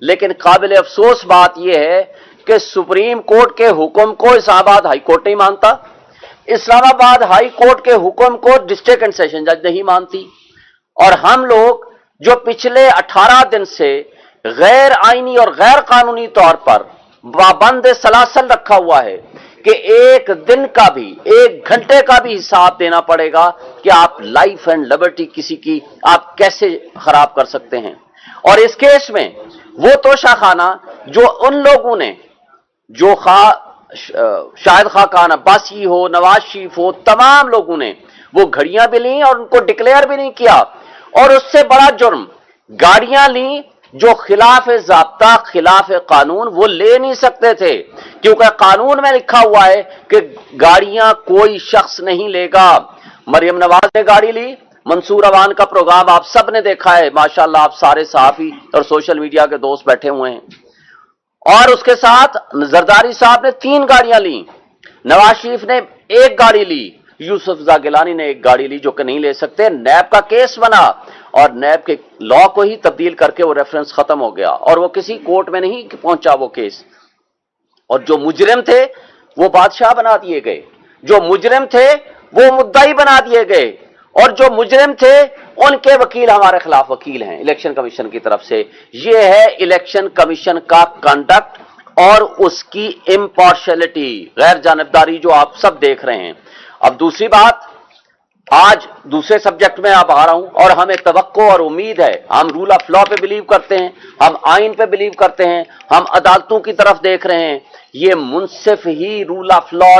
लेकिन काबिल अफसोस बात यह है कि सुप्रीम कोर्ट के हुक्म को इस्लामाबाद हाई कोर्ट नहीं मानता, इस्लामाबाद हाई कोर्ट के हुक्म को डिस्ट्रिक्ट एंड सेशन जज नहीं मानती, और हम लोग जो पिछले 18 दिन से गैर आईनी और गैर कानूनी तौर पर पाबंद सलासल रखा हुआ है कि एक दिन का भी, एक घंटे का भी हिसाब देना पड़ेगा कि आप लाइफ एंड लिबर्टी किसी की आप कैसे खराब कर सकते हैं। और इस केस में वो तोशाखाना जो उन लोगों ने, जो शाहिद खान अब्बासी हो, नवाज शरीफ हो, तमाम लोगों ने वो घड़ियां भी ली और उनको डिक्लेयर भी नहीं किया, और उससे बड़ा जुर्म गाड़ियां ली जो खिलाफ ज़ाब्ता, खिलाफ कानून वो ले नहीं सकते थे, क्योंकि कानून में लिखा हुआ है कि गाड़ियां कोई शख्स नहीं लेगा। मरियम नवाज ने गाड़ी ली, मंसूर अवान का प्रोग्राम आप सब ने देखा है, माशाल्लाह आप सारे सहाफी और सोशल मीडिया के दोस्त बैठे हुए हैं, और उसके साथ जरदारी साहब ने 3 गाड़ियां ली, नवाज शरीफ ने 1 गाड़ी ली, यूसुफ गिलानी ने 1 गाड़ी ली, जो कि नहीं ले सकते। नैब का केस बना और नैब के लॉ को ही तब्दील करके वो रेफरेंस खत्म हो गया, और वो किसी कोर्ट में नहीं पहुंचा वो केस। और जो मुजरिम थे वो बादशाह बना दिए गए, जो मुजरिम थे वो मुद्दाई बना दिए गए, और जो मुजरिम थे उनके वकील हमारे खिलाफ वकील हैं इलेक्शन कमीशन की तरफ से। ये है इलेक्शन कमीशन का कंडक्ट और उसकी इम्पार्शियलिटी, गैर जानबदारी जो आप सब देख रहे हैं। अब दूसरी बात, आज दूसरे सब्जेक्ट में आप आ रहा हूं, और हमें तवक्को और उम्मीद है, हम रूल ऑफ लॉ पे बिलीव करते हैं, हम आइन पे बिलीव करते हैं, हम अदालतों की तरफ देख रहे हैं। ये मुनसिफ ही रूल ऑफ लॉ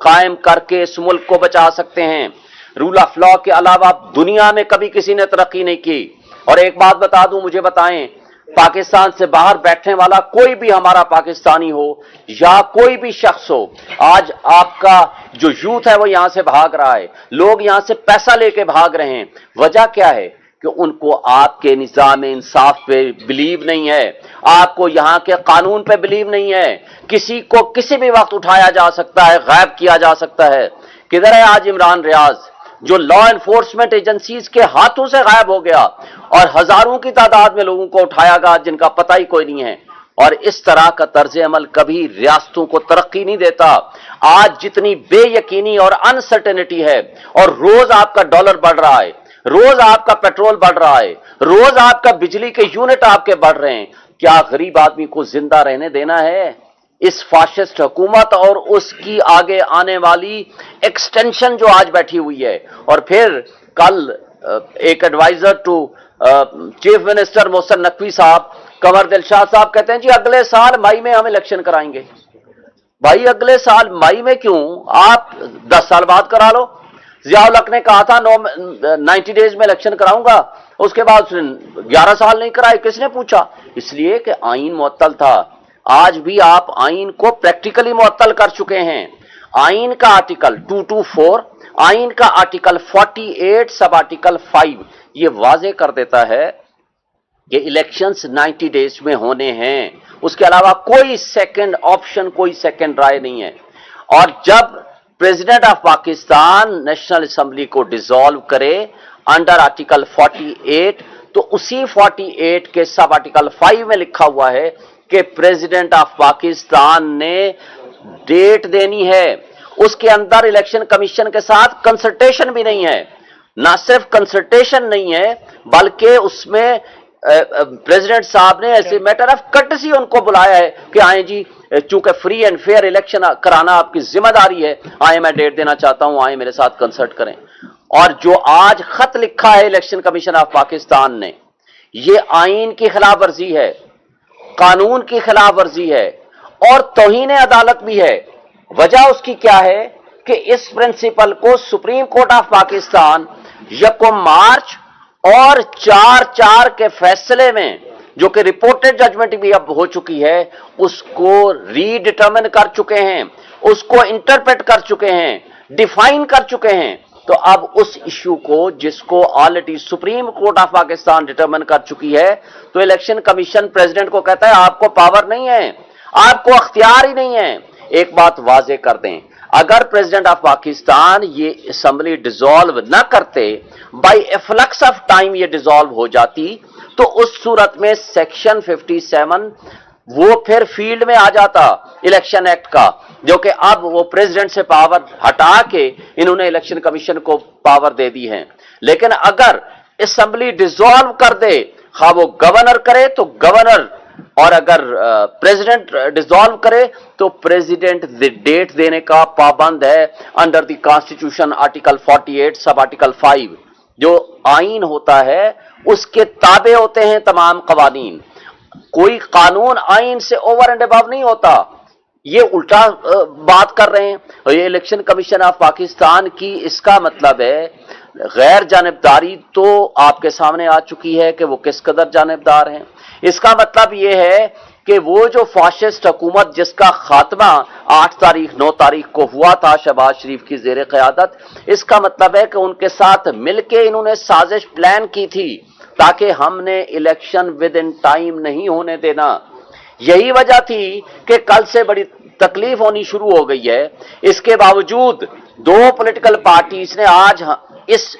कायम करके इस मुल्क को बचा सकते हैं। रूल ऑफ लॉ के अलावा दुनिया में कभी किसी ने तरक्की नहीं की। और एक बात बता दूं, मुझे बताएं, पाकिस्तान से बाहर बैठने वाला कोई भी हमारा पाकिस्तानी हो या कोई भी शख्स हो, आज आपका जो यूथ है वो यहां से भाग रहा है, लोग यहां से पैसा लेके भाग रहे हैं। वजह क्या है? कि उनको आपके निजाम इंसाफ पे बिलीव नहीं है, आपको यहां के कानून पे बिलीव नहीं है। किसी को किसी भी वक्त उठाया जा सकता है, गायब किया जा सकता है। किधर है आज इमरान रियाज, जो लॉ एनफोर्समेंट एजेंसीज के हाथों से गायब हो गया, और हजारों की तादाद में लोगों को उठाया गया जिनका पता ही कोई नहीं है। और इस तरह का तर्ज अमल कभी रियासतों को तरक्की नहीं देता। आज जितनी बेयकीनी और अनसर्टेनिटी है, और रोज आपका डॉलर बढ़ रहा है, रोज आपका पेट्रोल बढ़ रहा है, रोज आपका बिजली के यूनिट आपके बढ़ रहे हैं, क्या गरीब आदमी को जिंदा रहने देना है? इस फाशिस्ट हुकूमत और उसकी आगे आने वाली एक्सटेंशन जो आज बैठी हुई है। और फिर कल एक adviser to chief minister Mohsin Naqvi साहब, कंवर दिलशाद साहब कहते हैं जी अगले साल मई में हम इलेक्शन कराएंगे। भाई अगले साल मई में क्यों, आप 10 साल बाद करा लो। जियाउल हक ने कहा था 90 डेज में इलेक्शन कराऊंगा, उसके बाद उसने 11 साल नहीं कराए, किसने पूछा? इसलिए कि आईन मुअत्तल था। आज भी आप आईन को प्रैक्टिकली मुअत्तल कर चुके हैं। आईन का आर्टिकल 224, आईन का आर्टिकल 48 सब आर्टिकल 5 ये वाजे कर देता है कि इलेक्शंस 90 डेज में होने हैं, उसके अलावा कोई सेकंड ऑप्शन, कोई सेकंड राय नहीं है। और जब president of Pakistan national assembly को डिसॉल्व करे अंडर आर्टिकल 48, तो उसी 48 के सब आर्टिकल 5 में लिखा हुआ है कि प्रेसिडेंट ऑफ पाकिस्तान ने डेट देनी है। उसके अंदर इलेक्शन कमीशन के साथ कंसल्टेशन भी नहीं है। ना सिर्फ कंसल्टेशन नहीं है, बल्कि उसमें प्रेसिडेंट साहब ने ऐसे मैटर ऑफ कर्टसी उनको बुलाया है कि आए जी, चूंकि फ्री एंड फेयर इलेक्शन कराना आपकी जिम्मेदारी है, आए मैं डेट देना चाहता हूं, आए मेरे साथ कंसल्ट करें। और जो आज खत लिखा है इलेक्शन कमीशन ऑफ पाकिस्तान ने, ये आईन की खिलाफ वर्जी है, कानून की खिलाफ वर्जी है और तौहीन अदालत भी है। वजह उसकी क्या है कि इस प्रिंसिपल को सुप्रीम कोर्ट ऑफ पाकिस्तान 1 मार्च और 4/4 के फैसले में, जो कि रिपोर्टेड जजमेंट भी अब हो चुकी है, उसको रीडिटर्मिन कर चुके हैं, उसको इंटरप्रेट कर चुके हैं, डिफाइन कर चुके हैं। तो अब उस इश्यू को, जिसको already supreme court of Pakistan determine कर चुकी है, तो इलेक्शन कमीशन प्रेसिडेंट को कहता है आपको पावर नहीं है, आपको अख्तियार ही नहीं है। एक बात वाजे कर दें, अगर प्रेसिडेंट ऑफ पाकिस्तान ये असेंबली डिसॉल्व न करते, बाय एफ्लक्स ऑफ टाइम ये डिसॉल्व हो जाती, तो उस सूरत में सेक्शन 57 वो फिर फील्ड में आ जाता इलेक्शन एक्ट का, जो कि अब वो प्रेसिडेंट से पावर हटा के इन्होंने इलेक्शन कमीशन को पावर दे दी है। लेकिन अगर असेंबली डिसॉल्व कर दे, खा वो गवर्नर करे तो गवर्नर, और अगर प्रेसिडेंट डिसॉल्व करे तो प्रेसिडेंट डेट देने का पाबंद है under the constitution article 48 sub article 5। जो आईन होता है उसके ताबे होते हैं तमाम कवानीन। कोई कानून आईन से ओवर एंड अबव नहीं होता। ये उल्टा बात कर रहे हैं। और ये इलेक्शन कमीशन ऑफ पाकिस्तान की, इसका मतलब है गैर जानिबदारी तो आपके सामने आ चुकी है कि वो किस कदर जानिबदार हैं। इसका मतलब ये है कि वो जो फाशिस्ट हुकूमत जिसका खात्मा 8 तारीख 9 तारीख को हुआ था शहबाज शरीफ की ज़ेरे क़यादत, इसका मतलब है कि उनके साथ मिलके इन्होंने साजिश प्लान की थी ताकि हमने इलेक्शन विद इन टाइम नहीं होने देना। यही वजह थी कि कल से बड़ी तकलीफ होनी शुरू हो गई है। इसके बावजूद 2 पॉलिटिकल पार्टीज ने आज इस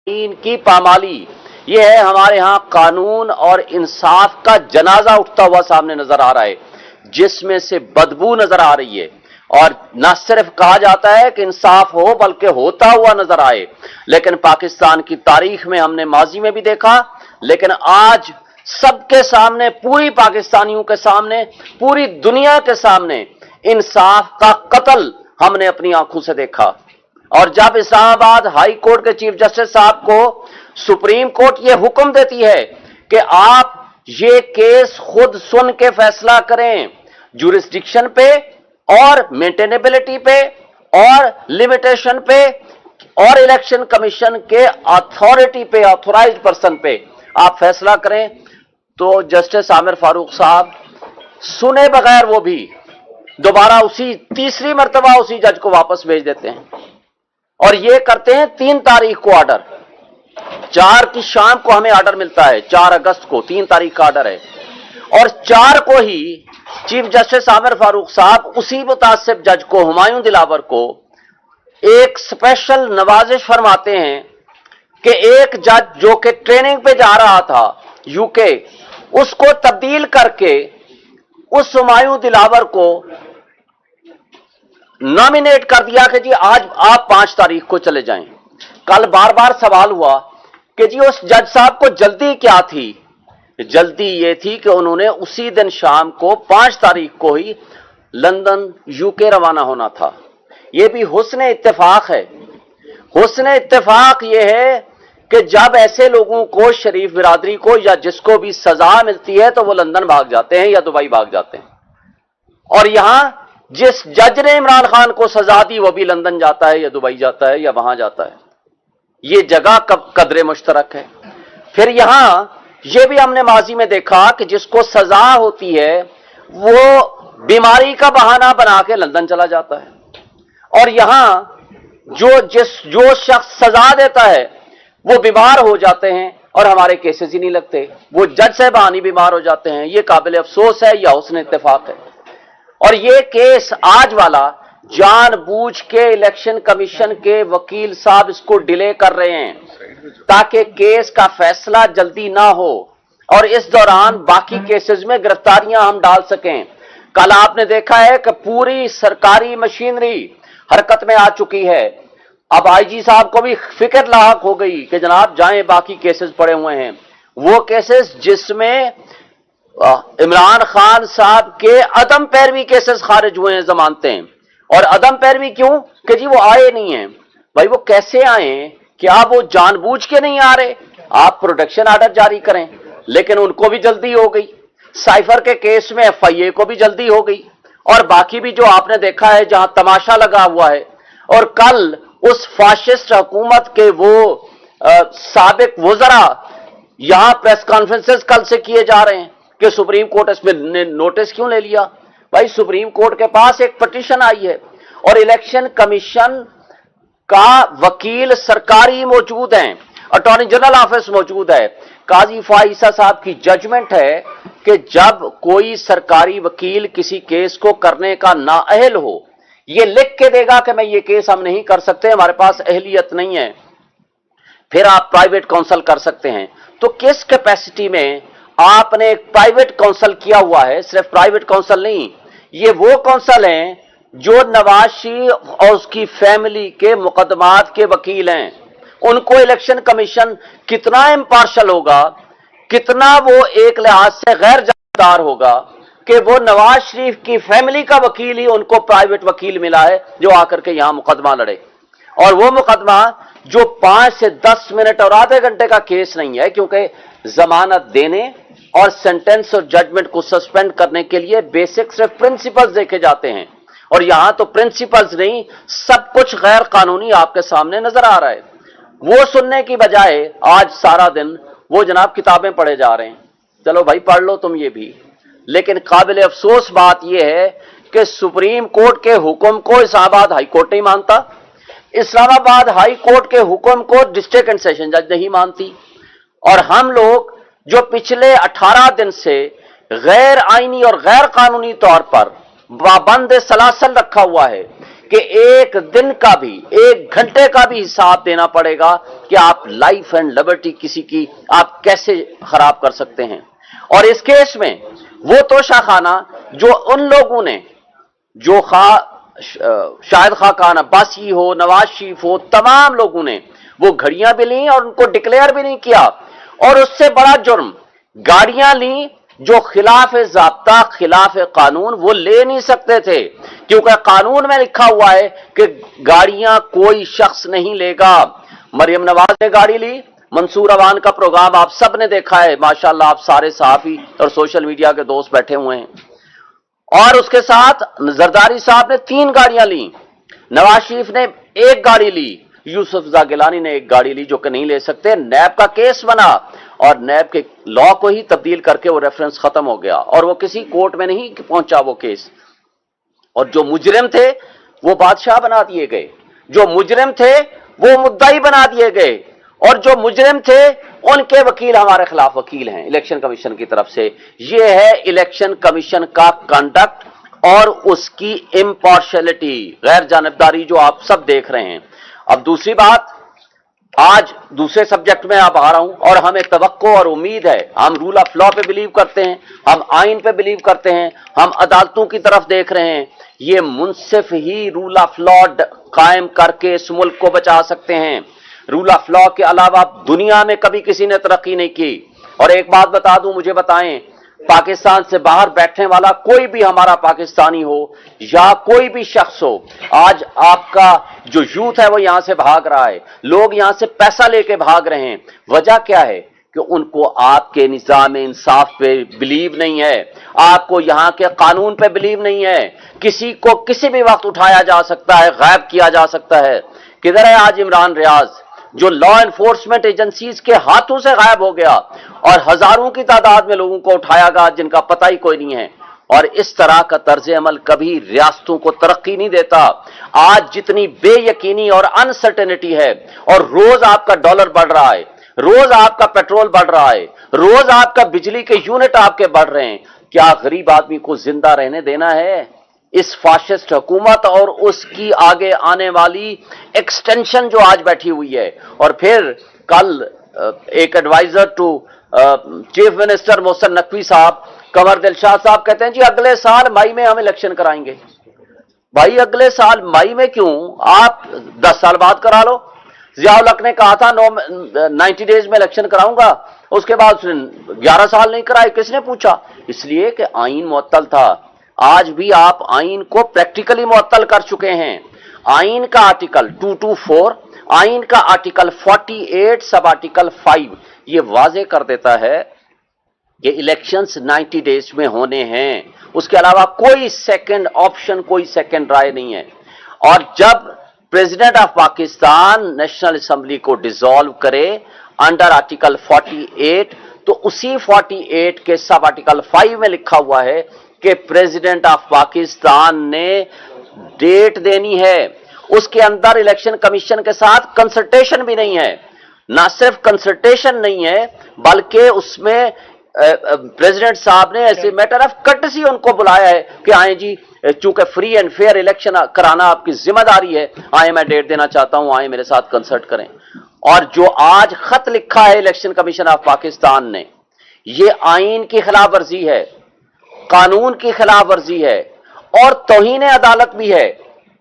की पामाली, ये है हमारे यहां कानून और इंसाफ का जनाजा उठता हुआ सामने नजर आ रहा है, जिसमें से बदबू नजर आ रही है। और न सिर्फ कहा जाता है कि इंसाफ हो, बल्कि होता हुआ नजर आए। लेकिन पाकिस्तान की तारीख में हमने माजी में भी देखा, लेकिन आज सबके सामने, पूरी पाकिस्तानियों के सामने, पूरी दुनिया के सामने इंसाफ का कत्ल हमने अपनी आंखों से देखा। और जब इस्लामाबाद हाई कोर्ट के चीफ जस्टिस साहब को सुप्रीम कोर्ट ये हुक्म देती है कि आप ये केस खुद सुन के फैसला करें, जुरिस्डिक्शन पे और मेंटेनेबिलिटी पे और लिमिटेशन पे और इलेक्शन कमीशन के अथॉरिटी पे, ऑथोराइज्ड पर्सन पे आप फैसला करें, तो जस्टिस आमिर फारूक साहब सुने बगैर वो भी दोबारा उसी तीसरी मर्तबा उसी जज को वापस भेज देते हैं। और ये करते हैं 3 तारीख को ऑर्डर, 4 की शाम को हमें ऑर्डर मिलता है, 4 अगस्त को 3 तारीख का ऑर्डर है। और 4 को ही चीफ जस्टिस आमिर फारूक साहब उसी मुतासिब जज को, हुमायूं दिलावर को, एक स्पेशल नवाजिश फरमाते हैं कि एक जज जो कि ट्रेनिंग पे जा रहा था यूके, उसको तब्दील करके उस हुमायूं दिलावर को नॉमिनेट कर दिया कि जी आज आप 5 तारीख को चले जाएं। कल बार बार सवाल हुआ कि जी उस जज साहब को जल्दी क्या थी। जल्दी ये थी कि उन्होंने उसी दिन शाम को 5 तारीख को ही लंदन यूके रवाना होना था। ये भी हुस्न इत्तेफाक है। हुस्न इत्तेफाक ये है कि जब ऐसे लोगों को, शरीफ बिरादरी को या जिसको भी सजा मिलती है तो वो लंदन भाग जाते हैं या दुबई भाग जाते हैं, और यहां जिस जज ने इमरान खान को सजा दी वो भी लंदन जाता है या दुबई जाता है या वहां जाता है। ये जगह कदरे मुश्तरक है। फिर यहां ये भी हमने माजी में देखा कि जिसको सजा होती है वो बीमारी का बहाना बना के लंदन चला जाता है, और यहां जो शख्स सजा देता है वो बीमार हो जाते हैं और हमारे केसेस ही नहीं लगते, वो जज साहबान ही बीमार हो जाते हैं। ये काबिल अफसोस है या हुस्न इत्तेफाक है। और ये केस आज वाला जानबूझ के इलेक्शन कमीशन के वकील साहब इसको डिले कर रहे हैं ताकि केस का फैसला जल्दी ना हो और इस दौरान बाकी केसेस में गिरफ्तारियां हम डाल सकें। कल आपने देखा है कि पूरी सरकारी मशीनरी हरकत में आ चुकी है। अब आईजी साहब को भी फिक्र लाहक हो गई कि जनाब जाएं, बाकी केसेस पड़े हुए हैं, वो केसेस जिसमें इमरान खान साहब के अदम पैरवी केसेस खारिज हुए हैं, जमानतें। और अदम पैरवी क्यों? कि जी वो आए नहीं हैं। भाई वो कैसे आए? क्या वो जानबूझ के नहीं आ रहे? आप प्रोटेक्शन ऑर्डर जारी करें, लेकिन उनको भी जल्दी हो गई। साइफर के केस में एफआईए को भी जल्दी हो गई, और बाकी भी जो आपने देखा है जहां तमाशा लगा हुआ है। और कल उस फाशिस्ट हुकूमत के वो साबिक वज़रा यहां प्रेस कॉन्फ्रेंसेस कल से किए जा रहे हैं कि सुप्रीम कोर्ट इसमें नोटिस क्यों ले लिया। भाई सुप्रीम कोर्ट के पास एक पिटीशन आई है और इलेक्शन कमीशन का वकील सरकारी मौजूद हैं, अटॉर्नी जनरल ऑफिस मौजूद है। काजी फाइसा साहब की जजमेंट है कि जब कोई सरकारी वकील किसी केस को करने का नाअहल हो, ये लिख के देगा कि मैं ये केस हम नहीं कर सकते, हमारे पास अहलियत नहीं है, फिर आप प्राइवेट काउंसिल कर सकते हैं। तो किस कैपेसिटी में आपने एक प्राइवेट काउंसिल किया हुआ है? सिर्फ प्राइवेट काउंसिल नहीं, ये वो काउंसिल हैं जो नवाज शरीफ और उसकी फैमिली के मुकदमात के वकील हैं। उनको इलेक्शन कमीशन कितना इम्पार्शल होगा, कितना वो एक लिहाज से गैर जानबदार होगा कि वो नवाज शरीफ की फैमिली का वकील ही उनको प्राइवेट वकील मिला है जो आकर के यहां मुकदमा लड़े। और वो मुकदमा जो 5 से 10 मिनट और आधे घंटे का केस नहीं है, क्योंकि जमानत देने और सेंटेंस और जजमेंट को सस्पेंड करने के लिए बेसिक सिर्फ प्रिंसिपल्स देखे जाते हैं, और यहां तो प्रिंसिपल्स नहीं, सब कुछ गैर कानूनी आपके सामने नजर आ रहा है। वो सुनने की बजाय आज सारा दिन वो जनाब किताबें पढ़े जा रहे हैं। चलो भाई पढ़ लो तुम ये भी, लेकिन काबिल अफसोस बात यह है कि सुप्रीम कोर्ट के हुक्म को इस्लामाबाद हाई कोर्ट नहीं मानता, इस्लामाबाद हाई कोर्ट के हुक्म को डिस्ट्रिक्ट एंड सेशन जज नहीं मानती, और हम लोग जो पिछले 18 दिन से गैर आईनी और गैर कानूनी तौर पर पाबंद सलासल रखा हुआ है कि एक दिन का भी, एक घंटे का भी हिसाब देना पड़ेगा कि आप लाइफ एंड लिबर्टी किसी की आप कैसे खराब कर सकते हैं। और इस केस में वो तोशाखाना जो उन लोगों ने, जो शाहिद खाकान अब्बासी हो, नवाज शरीफ हो, तमाम लोगों ने वो घड़ियां भी ली और उनको डिक्लेयर भी नहीं किया, और उससे बड़ा जुर्म गाड़ियां ली जो खिलाफ ज़ाब्ता, खिलाफ कानून वो ले नहीं सकते थे, क्योंकि कानून में लिखा हुआ है कि गाड़ियां कोई शख्स नहीं लेगा। मरियम नवाज ने गाड़ी ली, मंसूर अवान का प्रोग्राम आप सब ने देखा है, माशाल्लाह आप सारे सहाफी और सोशल मीडिया के दोस्त बैठे हुए हैं, और उसके साथ जरदारी साहब ने 3 गाड़ियां ली, नवाज शरीफ ने 1 गाड़ी ली, यूसुफ गिलानी ने 1 गाड़ी ली, जो कि नहीं ले सकते। नैब का केस बना और नैब के लॉ को ही तब्दील करके वो रेफरेंस खत्म हो गया, और वो किसी कोर्ट में नहीं पहुंचा वो केस। और जो मुजरिम थे वो बादशाह बना दिए गए, जो मुजरिम थे वो मुद्दाई बना दिए गए, और जो मुजरिम थे उनके वकील हमारे खिलाफ वकील हैं इलेक्शन कमीशन की तरफ से। ये है इलेक्शन कमीशन का कंडक्ट और उसकी इम्पार्शियलिटी, गैर जानबदारी जो आप सब देख रहे हैं। अब दूसरी बात, आज दूसरे सब्जेक्ट में आप आ रहा हूं, और हमें तवक्को और उम्मीद है, हम रूल ऑफ लॉ पे बिलीव करते हैं, हम आइन पे बिलीव करते हैं, हम अदालतों की तरफ देख रहे हैं। ये मुंसिफ ही रूल ऑफ लॉ कायम करके इस मुल्क को बचा सकते हैं। रूल ऑफ लॉ के अलावा दुनिया में कभी किसी ने तरक्की नहीं की। और एक बात बता दूं, मुझे बताएं, पाकिस्तान से बाहर बैठने वाला कोई भी हमारा पाकिस्तानी हो या कोई भी शख्स हो, आज आपका जो यूथ है वो यहां से भाग रहा है, लोग यहां से पैसा लेके भाग रहे हैं। वजह क्या है कि उनको आपके निज़ाम इंसाफ पे बिलीव नहीं है, आपको यहां के कानून पे बिलीव नहीं है। किसी को किसी भी वक्त उठाया जा सकता है, गायब किया जा सकता है। किधर है आज इमरान रियाज, जो लॉ एनफोर्समेंट एजेंसीज के हाथों से गायब हो गया और हजारों की तादाद में लोगों को उठाया गया जिनका पता ही कोई नहीं है। और इस तरह का तर्ज अमल कभी रियासतों को तरक्की नहीं देता। आज जितनी बेयकीनी और अनसर्टेनिटी है, और रोज आपका डॉलर बढ़ रहा है, रोज आपका पेट्रोल बढ़ रहा है, रोज आपका बिजली के यूनिट आपके बढ़ रहे हैं, क्या गरीब आदमी को जिंदा रहने देना है? इस फाशिस्ट हुकूमत और उसकी आगे आने वाली एक्सटेंशन जो आज बैठी हुई है। और फिर कल एक adviser to chief minister Mohsin Naqvi साहब, कंवर दिलशाद साहब कहते हैं जी अगले साल मई में हम इलेक्शन कराएंगे। भाई अगले साल मई में क्यों, आप 10 साल बाद करा लो। जियाउल हक ने कहा था 90 डेज में इलेक्शन कराऊंगा, उसके बाद 11 साल नहीं कराए, किसने पूछा? इसलिए कि आईन मुअत्तल था। आज भी आप आईन को प्रैक्टिकली मुअत्तल कर चुके हैं। आईन का आर्टिकल 224, आईन का आर्टिकल 48 सब आर्टिकल 5 ये वाजे कर देता है कि इलेक्शंस 90 डेज में होने हैं, उसके अलावा कोई सेकंड ऑप्शन, कोई सेकंड राय नहीं है। और जब president of Pakistan national assembly को डिसॉल्व करे अंडर आर्टिकल 48, तो उसी 48 के सब आर्टिकल 5 में लिखा हुआ है कि प्रेसिडेंट ऑफ पाकिस्तान ने डेट देनी है। उसके अंदर इलेक्शन कमीशन के साथ कंसल्टेशन भी नहीं है। ना सिर्फ कंसल्टेशन नहीं है, बल्कि उसमें प्रेसिडेंट साहब ने ऐसे मैटर ऑफ कर्टसी उनको बुलाया है कि आए जी, चूंकि फ्री एंड फेयर इलेक्शन कराना आपकी जिम्मेदारी है, आए मैं डेट देना चाहता हूं, आए मेरे साथ कंसल्ट करें। और जो आज खत लिखा है इलेक्शन कमीशन ऑफ पाकिस्तान ने, ये आईन की खिलाफ वर्जी है, कानून की खिलाफ वर्जी है और तौहीन अदालत भी है।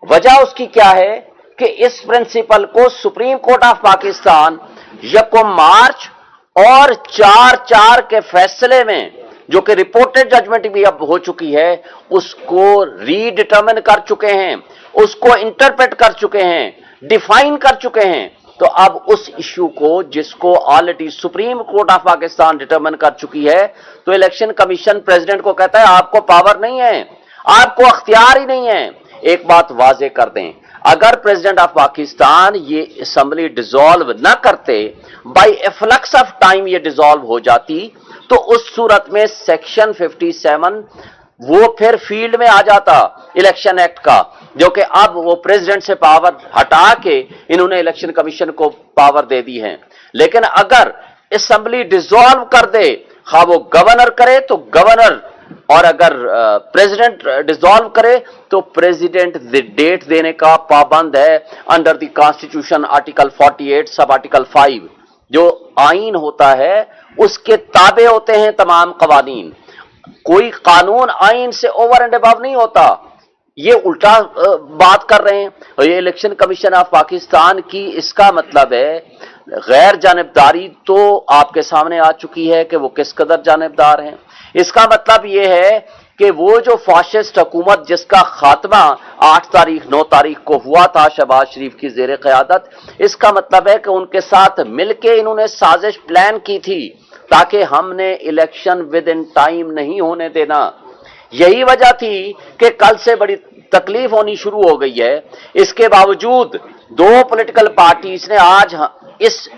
वजह उसकी क्या है कि इस प्रिंसिपल को सुप्रीम कोर्ट ऑफ पाकिस्तान 1 मार्च और 4/4 के फैसले में, जो कि रिपोर्टेड जजमेंट भी अब हो चुकी है, उसको रीडिटर्मिन कर चुके हैं, उसको इंटरप्रेट कर चुके हैं, डिफाइन कर चुके हैं। तो अब उस इश्यू को, जिसको already supreme court of Pakistan determine कर चुकी है, तो इलेक्शन कमीशन प्रेसिडेंट को कहता है आपको पावर नहीं है, आपको अख्तियार ही नहीं है। एक बात वाजे कर दें, अगर प्रेसिडेंट ऑफ पाकिस्तान ये असेंबली डिसॉल्व न करते, बाय एफ्लक्स ऑफ टाइम ये डिसॉल्व हो जाती, तो उस सूरत में सेक्शन 57 वो फिर फील्ड में आ जाता इलेक्शन एक्ट का, जो कि अब वो प्रेसिडेंट से पावर हटा के इन्होंने इलेक्शन कमीशन को पावर दे दी है। लेकिन अगर असेंबली डिसॉल्व कर दे, हाँ वो गवर्नर करे तो गवर्नर, और अगर प्रेसिडेंट डिसॉल्व करे तो प्रेसिडेंट डेट देने का पाबंद है under the constitution article 48 sub article 5। जो आईन होता है उसके ताबे होते हैं तमाम कवानीन। कोई कानून आईन से ओवर एंड अबव नहीं होता। ये उल्टा बात कर रहे हैं। और ये इलेक्शन कमीशन ऑफ पाकिस्तान की, इसका मतलब है गैर जानिबदारी तो आपके सामने आ चुकी है कि वो किस कदर जानिबदार हैं। इसका मतलब ये है कि वो जो फाशिस्ट हुकूमत जिसका खात्मा 8 तारीख 9 तारीख को हुआ था शहबाज शरीफ की जेर क़यादत, इसका मतलब है कि उनके साथ मिलके इन्होंने साजिश प्लान की थी ताकि हमने इलेक्शन विद इन टाइम नहीं होने देना। यही वजह थी कि कल से बड़ी तकलीफ होनी शुरू हो गई है। इसके बावजूद 2 पॉलिटिकल पार्टीज ने आज इस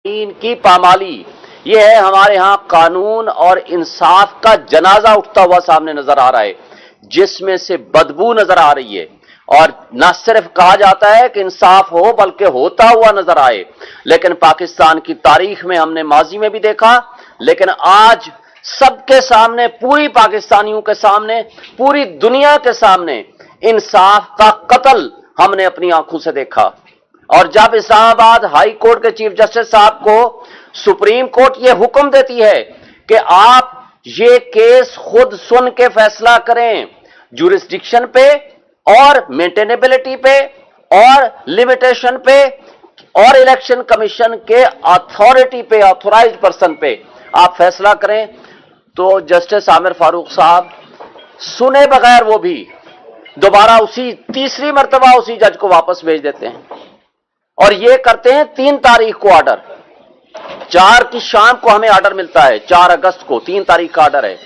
की पामाली, ये है हमारे यहां कानून और इंसाफ का जनाजा उठता हुआ सामने नजर आ रहा है, जिसमें से बदबू नजर आ रही है। और न सिर्फ कहा जाता है कि इंसाफ हो, बल्कि होता हुआ नजर आए। लेकिन पाकिस्तान की तारीख में हमने माजी में भी देखा, लेकिन आज सबके सामने, पूरी पाकिस्तानियों के सामने, पूरी दुनिया के सामने इंसाफ का कत्ल हमने अपनी आंखों से देखा। और जब इस्लामाबाद हाई कोर्ट के चीफ जस्टिस साहब को सुप्रीम कोर्ट यह हुक्म देती है कि आप ये केस खुद सुन के फैसला करें, जुरिस्डिक्शन पे और मेंटेनेबिलिटी पे और लिमिटेशन पे और इलेक्शन कमीशन के अथॉरिटी पे, ऑथोराइज्ड पर्सन पे आप फैसला करें। तो जस्टिस आमिर फारूक साहब सुने बगैर वो भी दोबारा उसी तीसरी मर्तबा उसी जज को वापस भेज देते हैं और ये करते हैं 3 तारीख को ऑर्डर। 4 की शाम को हमें ऑर्डर मिलता है, 4 अगस्त को 3 तारीख का ऑर्डर है,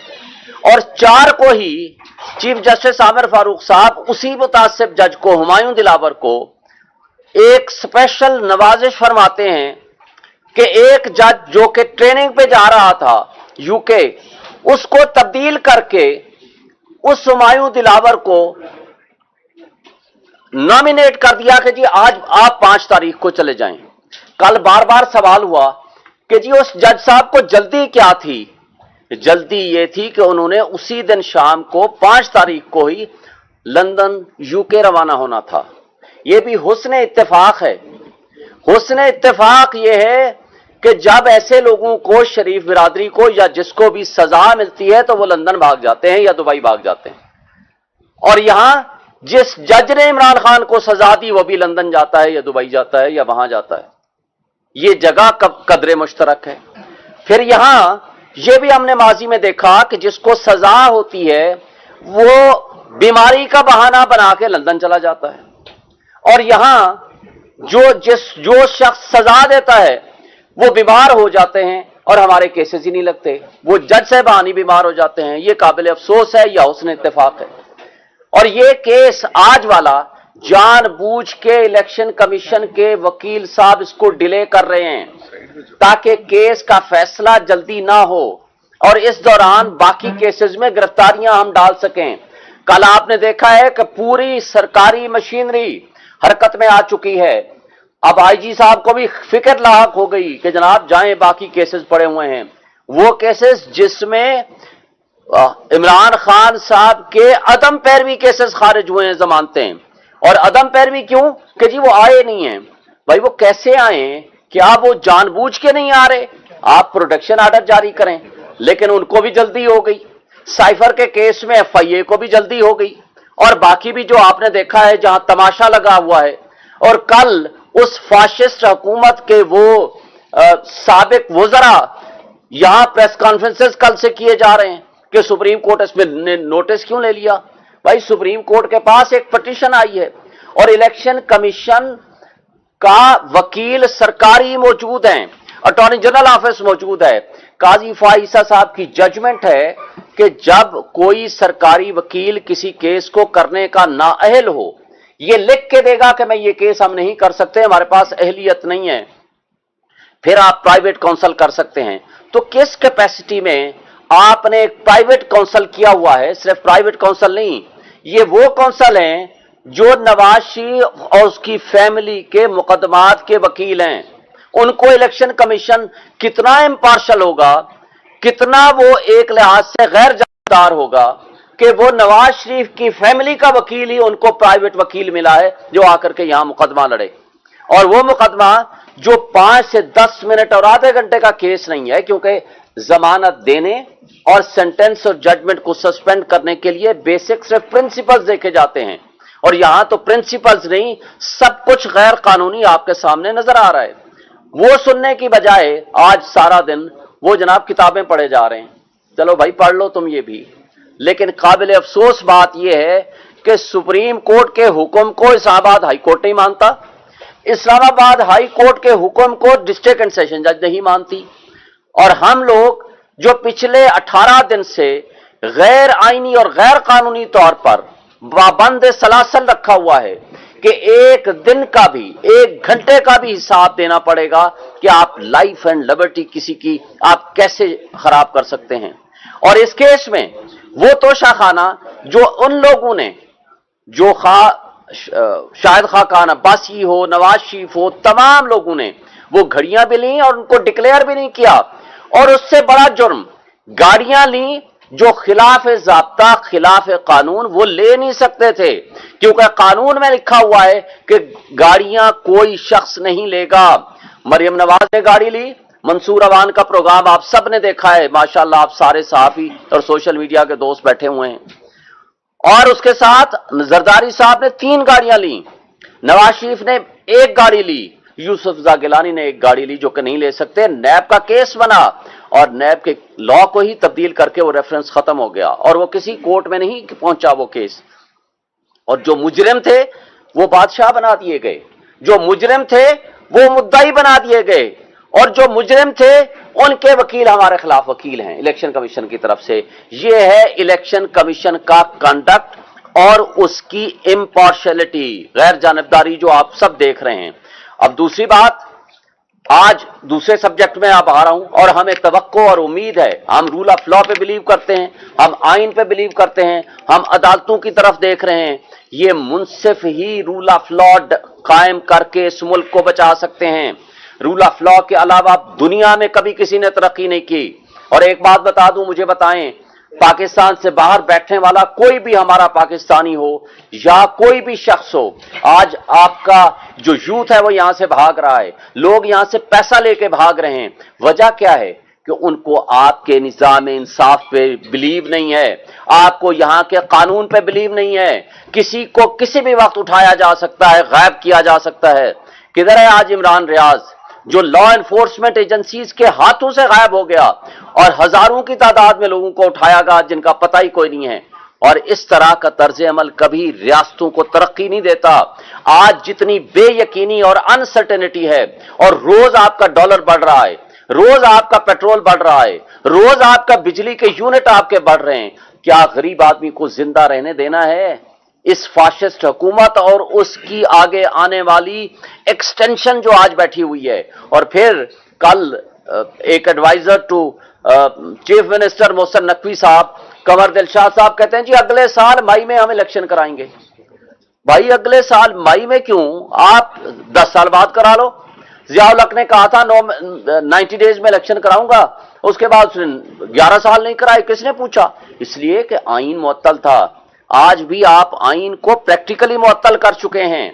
और 4 को ही चीफ जस्टिस आमिर फारूक साहब उसी मुतासिब जज को, हुमायूं दिलावर को, एक स्पेशल नवाजिश फरमाते हैं कि एक जज जो कि ट्रेनिंग पे जा रहा था यूके, उसको तब्दील करके उस हुमायूं दिलावर को नॉमिनेट कर दिया कि जी आज आप 5 तारीख को चले जाएं। कल बार बार सवाल हुआ कि जी उस जज साहब को जल्दी क्या थी। जल्दी ये थी कि उन्होंने उसी दिन शाम को 5 तारीख को ही लंदन यूके रवाना होना था। यह भी हुस्न इत्तेफाक है। हुस्न इत्तेफाक यह है कि जब ऐसे लोगों को, शरीफ बिरादरी को या जिसको भी सजा मिलती है तो वो लंदन भाग जाते हैं या दुबई भाग जाते हैं, और यहां जिस जज ने इमरान खान को सजा दी वो भी लंदन जाता है या दुबई जाता है या वहां जाता है। ये जगह कदरे मुश्तरक है। फिर यहां यह भी हमने माजी में देखा कि जिसको सजा होती है वो बीमारी का बहाना बना के लंदन चला जाता है, और यहां जो शख्स सजा देता है वो बीमार हो जाते हैं और हमारे केसेस ही नहीं लगते, वो जज साहबान ही बीमार हो जाते हैं। ये काबिल अफसोस है या हुस्न इत्तेफाक है। और ये केस आज वाला जानबूझ के इलेक्शन कमीशन के वकील साहब इसको डिले कर रहे हैं ताकि केस का फैसला जल्दी ना हो और इस दौरान बाकी केसेस में गिरफ्तारियां हम डाल सकें। कल आपने देखा है कि पूरी सरकारी मशीनरी हरकत में आ चुकी है। अब आईजी साहब को भी फिक्र लाहक हो गई कि जनाब जाएं, बाकी केसेस पड़े हुए हैं, वो केसेस जिसमें इमरान खान साहब के अदम पैरवी केसेस खारिज हुए हैं, जमानतें। और अदम पैरवी क्यों? कि जी वो आए नहीं हैं। भाई वो कैसे आए? क्या वो जानबूझ के नहीं आ रहे? आप प्रोटेक्शन ऑर्डर जारी करें, लेकिन उनको भी जल्दी हो गई। साइफर के केस में एफआईए को भी जल्दी हो गई, और बाकी भी जो आपने देखा है जहां तमाशा लगा हुआ है। और कल उस फाशिस्ट हुकूमत के वो साबिक वज़रा यहां प्रेस कॉन्फ्रेंसेस कल से किए जा रहे हैं कि सुप्रीम कोर्ट इसमें नोटिस क्यों ले लिया। भाई सुप्रीम कोर्ट के पास एक पिटीशन आई है और इलेक्शन कमीशन का वकील सरकारी मौजूद हैं, अटॉर्नी जनरल ऑफिस मौजूद है। काजी फाइसा साहब की जजमेंट है कि जब कोई सरकारी वकील किसी केस को करने का नाअहल हो, ये लिख के देगा कि मैं ये केस हम नहीं कर सकते, हमारे पास अहलियत नहीं है, फिर आप प्राइवेट काउंसिल कर सकते हैं। तो किस कैपेसिटी में आपने एक प्राइवेट काउंसिल किया हुआ है? सिर्फ प्राइवेट काउंसिल नहीं, ये वो काउंसिल हैं जो नवाज शरीफ और उसकी फैमिली के मुकदमात के वकील हैं। उनको इलेक्शन कमीशन कितना इम्पार्शल होगा, कितना वो एक लिहाज से गैर जानबदार होगा कि वो नवाज शरीफ की फैमिली का वकील ही उनको प्राइवेट वकील मिला है जो आकर के यहां मुकदमा लड़े। और वो मुकदमा जो 5 से 10 मिनट और आधे घंटे का केस नहीं है, क्योंकि जमानत देने और सेंटेंस और जजमेंट को सस्पेंड करने के लिए बेसिक सिर्फ प्रिंसिपल्स देखे जाते हैं, और यहां तो प्रिंसिपल्स नहीं, सब कुछ गैर कानूनी आपके सामने नजर आ रहा है। वो सुनने की बजाय आज सारा दिन वो जनाब किताबें पढ़े जा रहे हैं। चलो भाई पढ़ लो तुम ये भी, लेकिन काबिल अफसोस बात यह है कि सुप्रीम कोर्ट के हुक्म को इस्लामाबाद हाई कोर्ट नहीं मानता, इस्लामाबाद हाई कोर्ट के हुक्म को डिस्ट्रिक्ट एंड सेशन जज नहीं मानती, और हम लोग जो पिछले 18 दिन से गैर आईनी और गैर कानूनी तौर पर पाबंद सलासल रखा हुआ है कि एक दिन का भी, एक घंटे का भी हिसाब देना पड़ेगा कि आप लाइफ एंड लिबर्टी किसी की आप कैसे खराब कर सकते हैं। और इस केस में वो तोशाखाना जो उन लोगों ने, जो शाहिद खाकान अब्बासी हो, नवाज शरीफ हो, तमाम लोगों ने वो घड़ियां भी ली और उनको डिक्लेयर भी नहीं किया, और उससे बड़ा जुर्म गाड़ियां ली जो खिलाफ ज़ाब्ता, खिलाफ कानून वो ले नहीं सकते थे, क्योंकि कानून में लिखा हुआ है कि गाड़ियां कोई शख्स नहीं लेगा। मरियम नवाज ने गाड़ी ली, मंसूर अवान का प्रोग्राम आप सब ने देखा है, माशाल्लाह आप सारे सहाफी और सोशल मीडिया के दोस्त बैठे हुए हैं। और उसके साथ जरदारी साहब ने 3 गाड़ियां ली, नवाज शरीफ ने 1 गाड़ी ली, यूसुफ गिलानी ने 1 गाड़ी ली, जो कि नहीं ले सकते। नैब का केस बना और नैब के लॉ को ही तब्दील करके वो रेफरेंस खत्म हो गया और वो किसी कोर्ट में नहीं पहुंचा वो केस। और जो मुजरिम थे वो बादशाह बना दिए गए, जो मुजरिम थे वो मुद्दाई बना दिए गए, और जो मुजरिम थे उनके वकील हमारे खिलाफ वकील हैं इलेक्शन कमीशन की तरफ से। ये है इलेक्शन कमीशन का कंडक्ट और उसकी इम्पार्शियलिटी, गैर जानिबदारी जो आप सब देख रहे हैं। अब दूसरी बात, आज दूसरे सब्जेक्ट में आप आ रहा हूं, और हमें तवक्को और उम्मीद है, हम रूल ऑफ लॉ पे बिलीव करते हैं, हम आइन पे बिलीव करते हैं, हम अदालतों की तरफ देख रहे हैं। ये मुंसिफ ही रूल ऑफ लॉ कायम करके इस मुल्क को बचा सकते हैं। रूल ऑफ लॉ के अलावा दुनिया में कभी किसी ने तरक्की नहीं की। और एक बात बता दूं, मुझे बताएं, पाकिस्तान से बाहर बैठने वाला कोई भी हमारा पाकिस्तानी हो या कोई भी शख्स हो, आज आपका जो यूथ है वो यहां से भाग रहा है, लोग यहां से पैसा लेके भाग रहे हैं। वजह क्या है कि उनको आपके निजाम इंसाफ पे बिलीव नहीं है, आपको यहां के कानून पे बिलीव नहीं है। किसी को किसी भी वक्त उठाया जा सकता है, गायब किया जा सकता है। किधर है आज इमरान रियाज, जो लॉ एनफोर्समेंट एजेंसीज के हाथों से गायब हो गया, और हजारों की तादाद में लोगों को उठाया गया जिनका पता ही कोई नहीं है। और इस तरह का तर्ज अमल कभी रियासतों को तरक्की नहीं देता। आज जितनी बेयकीनी और अनसर्टेनिटी है, और रोज आपका डॉलर बढ़ रहा है, रोज आपका पेट्रोल बढ़ रहा है, रोज आपका बिजली के यूनिट आपके बढ़ रहे हैं, क्या गरीब आदमी को जिंदा रहने देना है? इस फाशिस्ट हुकूमत और उसकी आगे आने वाली एक्सटेंशन जो आज बैठी हुई है। और फिर कल एक adviser to chief minister Mohsin Naqvi साहब, कंवर दिलशाद साहब कहते हैं जी अगले साल मई में हम इलेक्शन कराएंगे। भाई अगले साल मई में क्यों, आप 10 साल बाद करा लो। जियाउल हक ने कहा था 90 डेज में इलेक्शन कराऊंगा, उसके बाद 11 साल नहीं कराए। किसने पूछा? इसलिए कि आईन मुअत्तल था। आज भी आप आईन को प्रैक्टिकली मुअत्तल कर चुके हैं।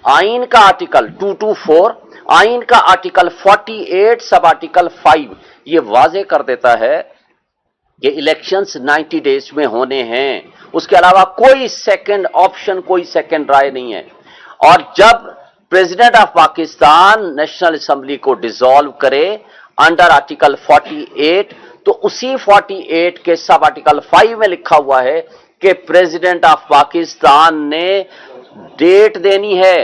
आईन का आर्टिकल 224, आईन का आर्टिकल 48 सब आर्टिकल 5 ये वाजे कर देता है कि इलेक्शंस 90 डेज में होने हैं, उसके अलावा कोई सेकंड ऑप्शन, कोई सेकंड राय नहीं है। और जब president of Pakistan national assembly को डिसॉल्व करे अंडर आर्टिकल 48, तो उसी 48 के सब आर्टिकल 5 में लिखा हुआ है कि प्रेसिडेंट ऑफ पाकिस्तान ने डेट देनी है।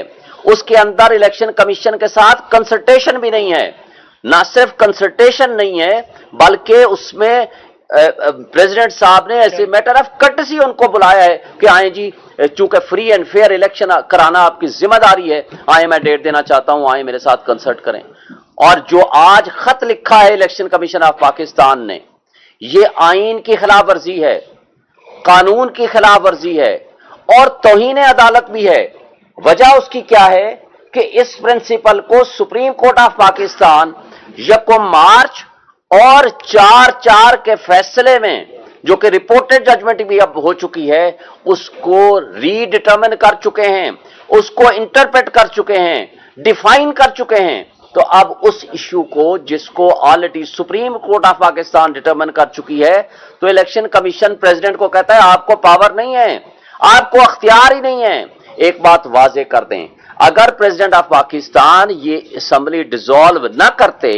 उसके अंदर इलेक्शन कमीशन के साथ कंसल्टेशन भी नहीं है। ना सिर्फ कंसल्टेशन नहीं है, बल्कि उसमें प्रेसिडेंट साहब ने ऐसे मैटर ऑफ कर्टसी उनको बुलाया है कि आए जी, चूंकि फ्री एंड फेयर इलेक्शन कराना आपकी जिम्मेदारी है, आए मैं डेट देना चाहता हूं, आए मेरे साथ कंसल्ट करें। और जो आज खत लिखा है इलेक्शन कमीशन ऑफ पाकिस्तान ने, ये आईन की खिलाफ वर्जी है, कानून की खिलाफ वर्जी है और तौहीन अदालत भी है। वजह उसकी क्या है कि इस प्रिंसिपल को सुप्रीम कोर्ट ऑफ पाकिस्तान 1 मार्च और 4/4 के फैसले में, जो कि रिपोर्टेड जजमेंट भी अब हो चुकी है, उसको रीडिटर्मिन कर चुके हैं, उसको इंटरप्रेट कर चुके हैं, डिफाइन कर चुके हैं। तो अब उस इश्यू को, जिसको already supreme court of Pakistan determine कर चुकी है, तो इलेक्शन कमीशन प्रेसिडेंट को कहता है आपको पावर नहीं है, आपको अख्तियार ही नहीं है। एक बात वाजे कर दें, अगर प्रेसिडेंट ऑफ पाकिस्तान ये असेंबली डिसॉल्व न करते,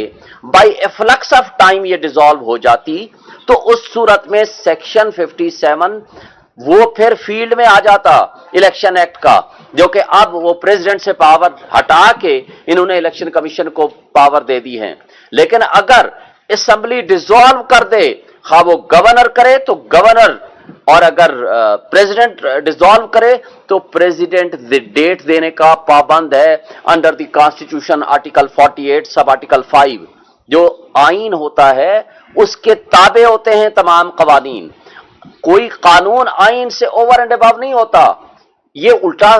बाय एफ्लक्स ऑफ टाइम ये डिसॉल्व हो जाती, तो उस सूरत में सेक्शन 57 वो फिर फील्ड में आ जाता इलेक्शन एक्ट का, जो कि अब वो प्रेसिडेंट से पावर हटा के इन्होंने इलेक्शन कमीशन को पावर दे दी है। लेकिन अगर असेंबली डिसॉल्व कर दे, हाँ वो गवर्नर करे तो गवर्नर, और अगर प्रेसिडेंट डिसॉल्व करे तो प्रेसिडेंट डेट देने का पाबंद है under the constitution article 48 sub article 5। जो आईन होता है उसके ताबे होते हैं तमाम कवानीन। कोई कानून आईन से ओवर एंड अबव नहीं होता। ये उल्टा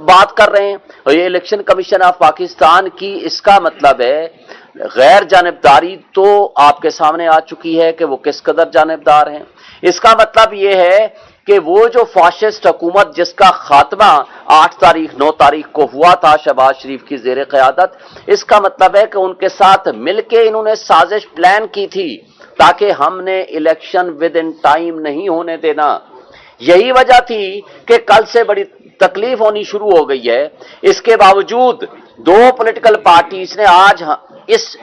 बात कर रहे हैं ये इलेक्शन कमीशन ऑफ पाकिस्तान की। इसका मतलब है गैर जानिबदारी तो आपके सामने आ चुकी है कि वो किस कदर जानिबदार हैं। इसका मतलब ये है کہ وہ जो फाशिस्ट हुकूमत जिसका खात्मा 8 तारीख 9 तारीख को हुआ था शहबाज शरीफ की ज़ेर क़यादत, इसका मतलब है कि उनके साथ मिलके इन्होंने साजिश प्लान की थी ताकि हमने इलेक्शन विद इन टाइम नहीं होने देना। यही वजह थी कि कल से बड़ी तकलीफ होनी शुरू हो गई है। इसके बावजूद दो पॉलिटिकल पार्टीज ने आज इस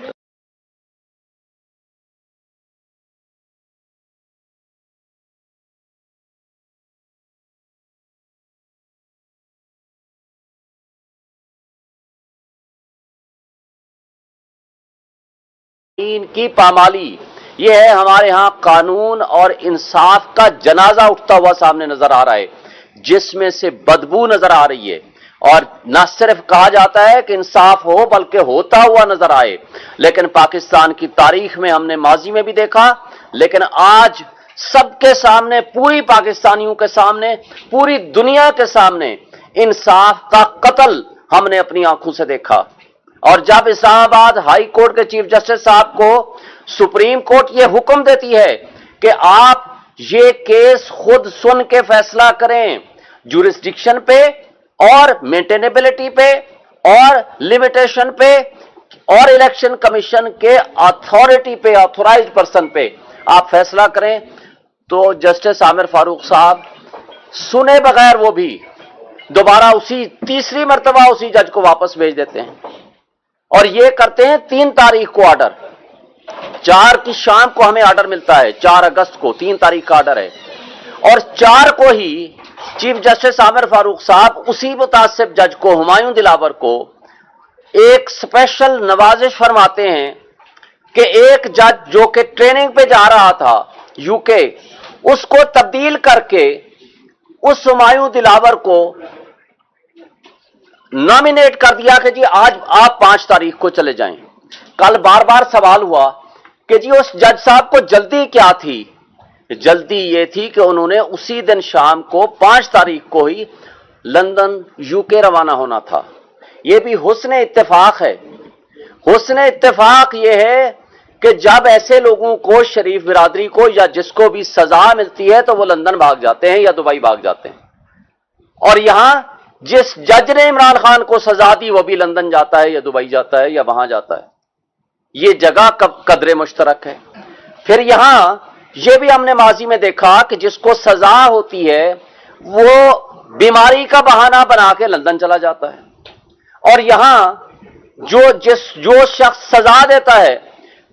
की पामाली, ये है हमारे यहां कानून और इंसाफ का जनाजा उठता हुआ सामने नजर आ रहा है, जिसमें से बदबू नजर आ रही है। और न सिर्फ कहा जाता है कि इंसाफ हो बल्कि होता हुआ नजर आए। लेकिन पाकिस्तान की तारीख में हमने माजी में भी देखा, लेकिन आज सबके सामने, पूरी पाकिस्तानियों के सामने, पूरी दुनिया के सामने इंसाफ का कत्ल हमने अपनी आंखों से देखा। और जब इस्लामाबाद हाई कोर्ट के चीफ जस्टिस साहब को सुप्रीम कोर्ट ये हुक्म देती है कि आप ये केस खुद सुन के फैसला करें जुरिस्डिक्शन पे और मेंटेनेबिलिटी पे और लिमिटेशन पे और इलेक्शन कमीशन के अथॉरिटी पे, ऑथोराइज्ड पर्सन पे आप फैसला करें, तो जस्टिस आमिर फारूक साहब सुने बगैर वो भी दोबारा उसी तीसरी मर्तबा उसी जज को वापस भेज देते हैं। और ये करते हैं 3 तारीख को ऑर्डर, 4 की शाम को हमें ऑर्डर मिलता है, 4 अगस्त को 3 तारीख का ऑर्डर है, और 4 को ही चीफ जस्टिस आमिर फारूक साहब उसी मुतासिब जज को, हुमायूं दिलावर को, एक स्पेशल नवाजिश फरमाते हैं कि एक जज जो कि ट्रेनिंग पे जा रहा था यूके, उसको तब्दील करके उस हुमायूं दिलावर को नॉमिनेट कर दिया कि जी आज आप 5 तारीख को चले जाएं। कल बार बार सवाल हुआ कि जी उस जज साहब को जल्दी क्या थी। जल्दी ये थी कि उन्होंने उसी दिन शाम को 5 तारीख को ही लंदन यूके रवाना होना था। यह भी हुस्न इत्तेफाक है। हुस्न इत्तेफाक यह है कि जब ऐसे लोगों को, शरीफ बिरादरी को, या जिसको भी सजा मिलती है तो वो लंदन भाग जाते हैं या दुबई भाग जाते हैं, और यहां जिस जज ने इमरान खान को सजा दी वो भी लंदन जाता है या दुबई जाता है या वहां जाता है। ये जगह कदरे मुश्तरक है। फिर यहां ये भी हमने माजी में देखा कि जिसको सजा होती है वो बीमारी का बहाना बना के लंदन चला जाता है, और यहां जो शख्स सजा देता है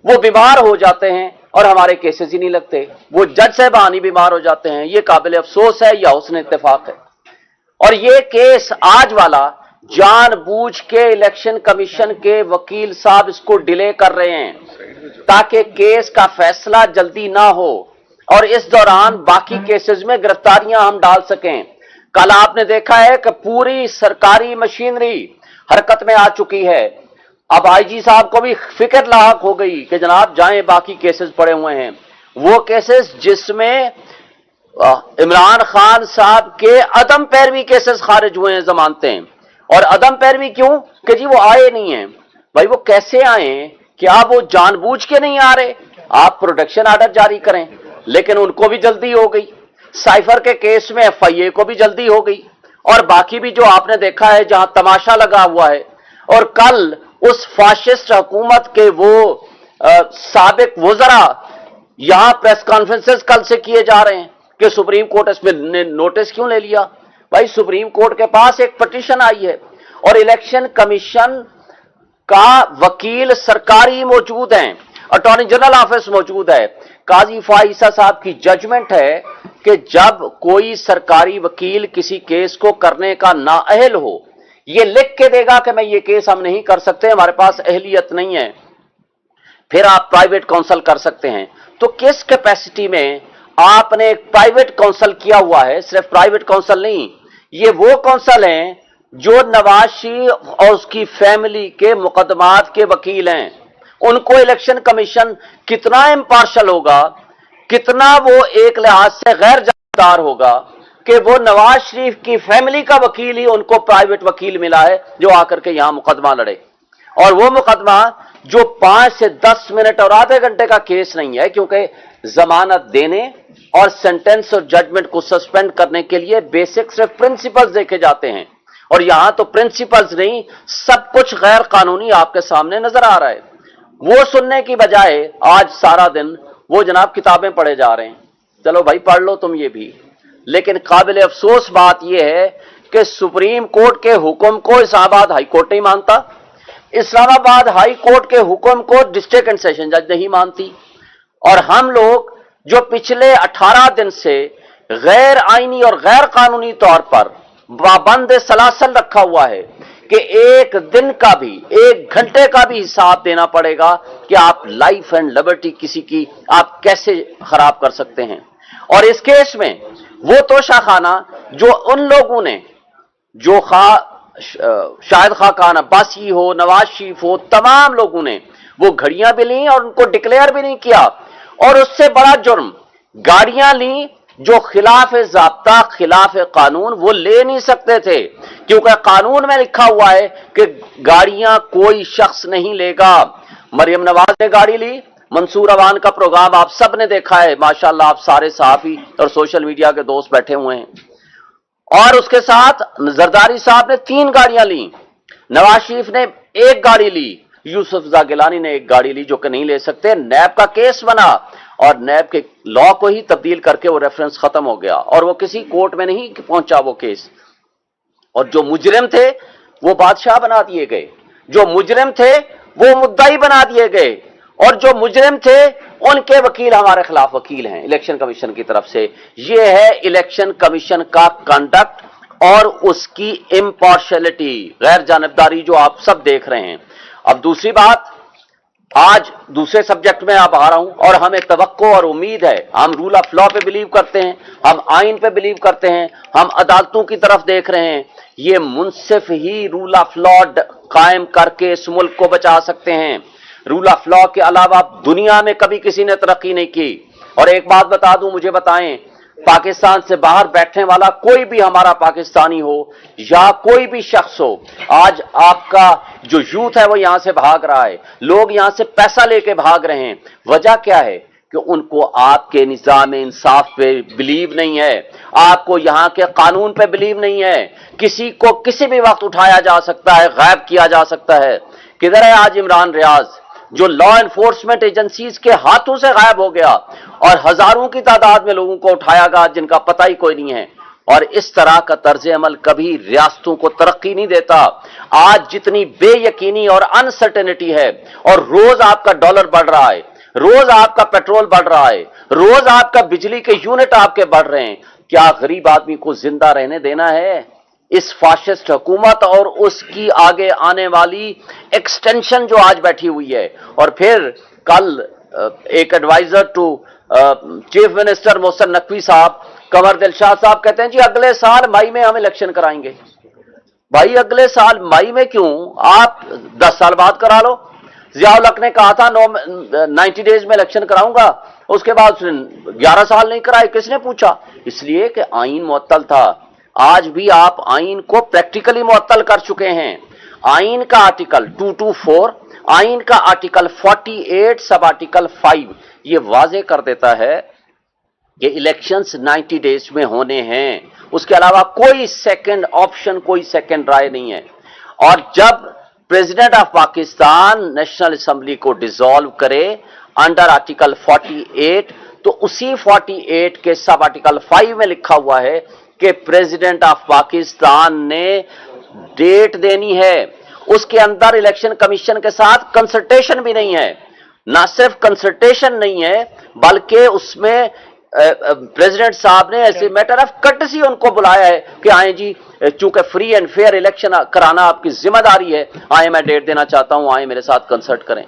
वो बीमार हो जाते हैं और हमारे केसेस ही नहीं लगते, वो जज साहबान ही बीमार हो जाते हैं। ये काबिल अफसोस है या हुस्न इत्तेफाक है। और ये केस आज वाला जानबूझ के इलेक्शन कमीशन के वकील साहब इसको डिले कर रहे हैं ताकि केस का फैसला जल्दी ना हो और इस दौरान बाकी केसेस में गिरफ्तारियां हम डाल सकें। कल आपने देखा है कि पूरी सरकारी मशीनरी हरकत में आ चुकी है। अब आईजी साहब को भी फिक्र लाहक हो गई कि जनाब जाएं, बाकी केसेस पड़े हुए हैं, वो केसेस जिसमें इमरान खान साहब के अदम पैरवी केसेस खारिज हुए हैं, जमानतें। और अदम पैरवी क्यों? कि जी वो आए नहीं हैं। भाई वो कैसे आए? क्या वो जानबूझ के नहीं आ रहे? आप प्रोटेक्शन ऑर्डर जारी करें, लेकिन उनको भी जल्दी हो गई। साइफर के केस में एफआईए को भी जल्दी हो गई, और बाकी भी जो आपने देखा है जहां तमाशा लगा हुआ है। और कल उस फाशिस्ट हुकूमत के वो साबिक वज़रा यहां प्रेस कॉन्फ्रेंसेस कल से किए जा रहे हैं कि सुप्रीम कोर्ट इसमें नोटिस क्यों ले लिया। भाई सुप्रीम कोर्ट के पास एक पिटीशन आई है और इलेक्शन कमीशन का वकील सरकारी मौजूद हैं, अटॉर्नी जनरल ऑफिस मौजूद है। काजी फाइसा साहब की जजमेंट है कि जब कोई सरकारी वकील किसी केस को करने का नाअहल हो, ये लिख के देगा कि मैं ये केस हम नहीं कर सकते, हमारे पास अहलियत नहीं है, फिर आप प्राइवेट काउंसिल कर सकते हैं। तो किस कैपेसिटी में आपने एक प्राइवेट काउंसिल किया हुआ है? सिर्फ प्राइवेट काउंसिल नहीं, ये वो काउंसिल हैं जो नवाज शरीफ और उसकी फैमिली के मुकदमात के वकील हैं। उनको इलेक्शन कमीशन कितना इम्पार्शल होगा, कितना वो एक लिहाज से गैर जानबदार होगा कि वो नवाज शरीफ की फैमिली का वकील ही उनको प्राइवेट वकील मिला है जो आकर के यहां मुकदमा लड़े। और वो मुकदमा जो 5 से 10 मिनट और आधे घंटे का केस नहीं है, क्योंकि जमानत देने और सेंटेंस और जजमेंट को सस्पेंड करने के लिए बेसिक सिर्फ प्रिंसिपल्स देखे जाते हैं, और यहां तो प्रिंसिपल्स नहीं, सब कुछ गैर कानूनी आपके सामने नजर आ रहा है। वो सुनने की बजाय आज सारा दिन वो जनाब किताबें पढ़े जा रहे हैं। चलो भाई पढ़ लो तुम ये भी, लेकिन काबिल अफसोस बात यह है कि सुप्रीम कोर्ट के हुक्म को इस्लामाबाद हाई कोर्ट नहीं मानता, इस्लामाबाद हाई कोर्ट के हुक्म को डिस्ट्रिक्ट एंड सेशन जज नहीं मानती, और हम लोग जो पिछले 18 दिन से गैर आईनी और गैर कानूनी तौर पर पाबंद सलासल रखा हुआ है कि एक दिन का भी, एक घंटे का भी हिसाब देना पड़ेगा कि आप लाइफ एंड लिबर्टी किसी की आप कैसे खराब कर सकते हैं। और इस केस में वो तोशाखाना जो उन लोगों ने, जो शाहिद खान अब्बासी हो, नवाज शरीफ हो, तमाम लोगों ने वो घड़ियां भी ली और उनको डिक्लेयर भी नहीं किया, और उससे बड़ा जुर्म गाड़ियां ली जो खिलाफ ज़ाब्ता, खिलाफ कानून, वो ले नहीं सकते थे, क्योंकि कानून में लिखा हुआ है कि गाड़ियां कोई शख्स नहीं लेगा। मरियम नवाज ने गाड़ी ली, मंसूर अवान का प्रोग्राम आप सब ने देखा है, माशाल्लाह आप सारे सहाफी और सोशल मीडिया के दोस्त बैठे हुए हैं, और उसके साथ जरदारी साहब ने 3 गाड़ियां ली, नवाज शरीफ ने 1 गाड़ी ली, यूसुफ गिलानी ने 1 गाड़ी ली, जो कि नहीं ले सकते। नैब का केस बना और नैब के लॉ को ही तब्दील करके वो रेफरेंस खत्म हो गया, और वो किसी कोर्ट में नहीं पहुंचा वो केस, और जो मुजरिम थे वो बादशाह बना दिए गए, जो मुजरिम थे वो मुद्दाई बना दिए गए, और जो मुजरिम थे उनके वकील हमारे खिलाफ वकील हैं इलेक्शन कमीशन की तरफ से। ये है इलेक्शन कमीशन का कंडक्ट और उसकी इम्पार्शियलिटी, गैर जानिबदारी, जो आप सब देख रहे हैं। अब दूसरी बात, आज दूसरे सब्जेक्ट में आप आ रहा हूं, और हमें तवक्को और उम्मीद है, हम रूल ऑफ लॉ पे बिलीव करते हैं, हम आइन पे बिलीव करते हैं, हम अदालतों की तरफ देख रहे हैं। ये मुनसिफ ही रूल ऑफ लॉ कायम करके इस मुल्क को बचा सकते हैं। रूल ऑफ लॉ के अलावा दुनिया में कभी किसी ने तरक्की नहीं की। और एक बात बता दूं, मुझे बताएं, पाकिस्तान से बाहर बैठने वाला कोई भी हमारा पाकिस्तानी हो या कोई भी शख्स हो, आज आपका जो यूथ है वो यहां से भाग रहा है, लोग यहां से पैसा लेके भाग रहे हैं। वजह क्या है? कि उनको आपके निजाम इंसाफ पे बिलीव नहीं है, आपको यहां के कानून पे बिलीव नहीं है। किसी को किसी भी वक्त उठाया जा सकता है, गायब किया जा सकता है। किधर है आज इमरान रियाज, जो लॉ एनफोर्समेंट एजेंसीज के हाथों से गायब हो गया, और हजारों की तादाद में लोगों को उठाया गया जिनका पता ही कोई नहीं है। और इस तरह का तर्ज अमल कभी रियासतों को तरक्की नहीं देता। आज जितनी बेयकीनी और अनसर्टेनिटी है, और रोज आपका डॉलर बढ़ रहा है, रोज आपका पेट्रोल बढ़ रहा है, रोज आपका बिजली के यूनिट आपके बढ़ रहे हैं, क्या गरीब आदमी को जिंदा रहने देना है? इस फाशिस्ट हुकूमत और उसकी आगे आने वाली एक्सटेंशन जो आज बैठी हुई है। और फिर कल एक adviser to chief minister Mohsin Naqvi साहब, कंवर दिलशाद साहब कहते हैं जी अगले साल मई में हम इलेक्शन कराएंगे। भाई अगले साल मई में क्यों, आप 10 साल बाद करा लो। जियाउल हक ने कहा था 90 डेज में इलेक्शन कराऊंगा, उसके बाद 11 साल नहीं कराए। किसने पूछा? इसलिए कि आईन मुअत्तल था। आज भी आप आईन को प्रैक्टिकली मुअत्तल कर चुके हैं। आईन का आर्टिकल 224, आईन का आर्टिकल 48 सब आर्टिकल 5 ये वाजे कर देता है कि इलेक्शंस 90 डेज में होने हैं, उसके अलावा कोई सेकंड ऑप्शन, कोई सेकंड राय नहीं है। और जब president of Pakistan national assembly को डिसॉल्व करे अंडर आर्टिकल 48, तो उसी 48 के सब आर्टिकल 5 में लिखा हुआ है कि प्रेसिडेंट ऑफ पाकिस्तान ने डेट देनी है। उसके अंदर इलेक्शन कमीशन के साथ कंसल्टेशन भी नहीं है। ना सिर्फ कंसल्टेशन नहीं है, बल्कि उसमें प्रेसिडेंट साहब ने ऐसे मैटर ऑफ कर्टसी उनको बुलाया है कि आए जी, चूंकि फ्री एंड फेयर इलेक्शन कराना आपकी जिम्मेदारी है, आए मैं डेट देना चाहता हूं, आए मेरे साथ कंसल्ट करें।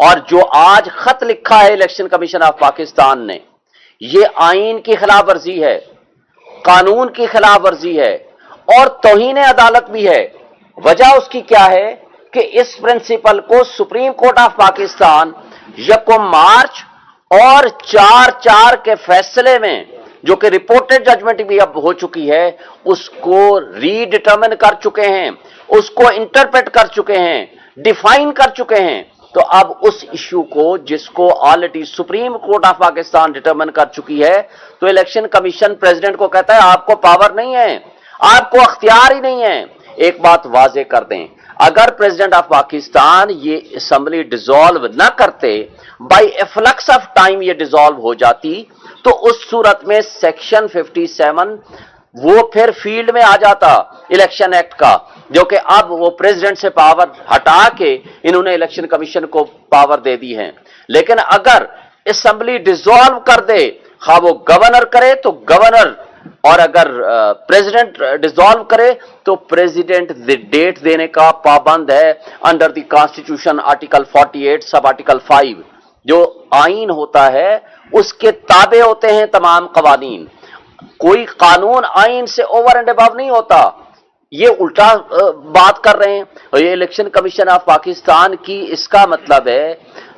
और जो आज खत लिखा है इलेक्शन कमीशन ऑफ पाकिस्तान ने, ये आईन की खिलाफ वर्जी है, कानून की खिलाफ वर्जी है और तौहीन अदालत भी है। वजह उसकी क्या है कि इस प्रिंसिपल को सुप्रीम कोर्ट ऑफ पाकिस्तान 1 मार्च और 4/4 के फैसले में, जो कि रिपोर्टेड जजमेंट भी अब हो चुकी है, उसको रीडिटर्मिन कर चुके हैं, उसको इंटरप्रेट कर चुके हैं। डिफाइन कर चुके हैं। तो अब उस इश्यू को जिसको already supreme court of Pakistan determine कर चुकी है, तो इलेक्शन कमीशन प्रेसिडेंट को कहता है आपको पावर नहीं है, आपको अख्तियार ही नहीं है। एक बात वाजे कर दें, अगर प्रेसिडेंट ऑफ पाकिस्तान ये असेंबली डिसॉल्व न करते, बाय एफ्लक्स ऑफ टाइम ये डिसॉल्व हो जाती, तो उस सूरत में सेक्शन 57 वो फिर फील्ड में आ जाता इलेक्शन एक्ट का, जो कि अब वो प्रेसिडेंट से पावर हटा के इन्होंने इलेक्शन कमीशन को पावर दे दी है। लेकिन अगर असेंबली डिसॉल्व कर दे, खा वो गवर्नर करे तो गवर्नर, और अगर प्रेसिडेंट डिसॉल्व करे तो प्रेसिडेंट डेट देने का पाबंद है under the constitution article 48 sub article 5। जो आइन होता है उसके ताबे होते हैं तमाम कवानीन। कोई कानून आइन से ओवर एंड अबव नहीं होता। ये उल्टा बात कर रहे हैं। और ये इलेक्शन कमीशन ऑफ पाकिस्तान की, इसका मतलब है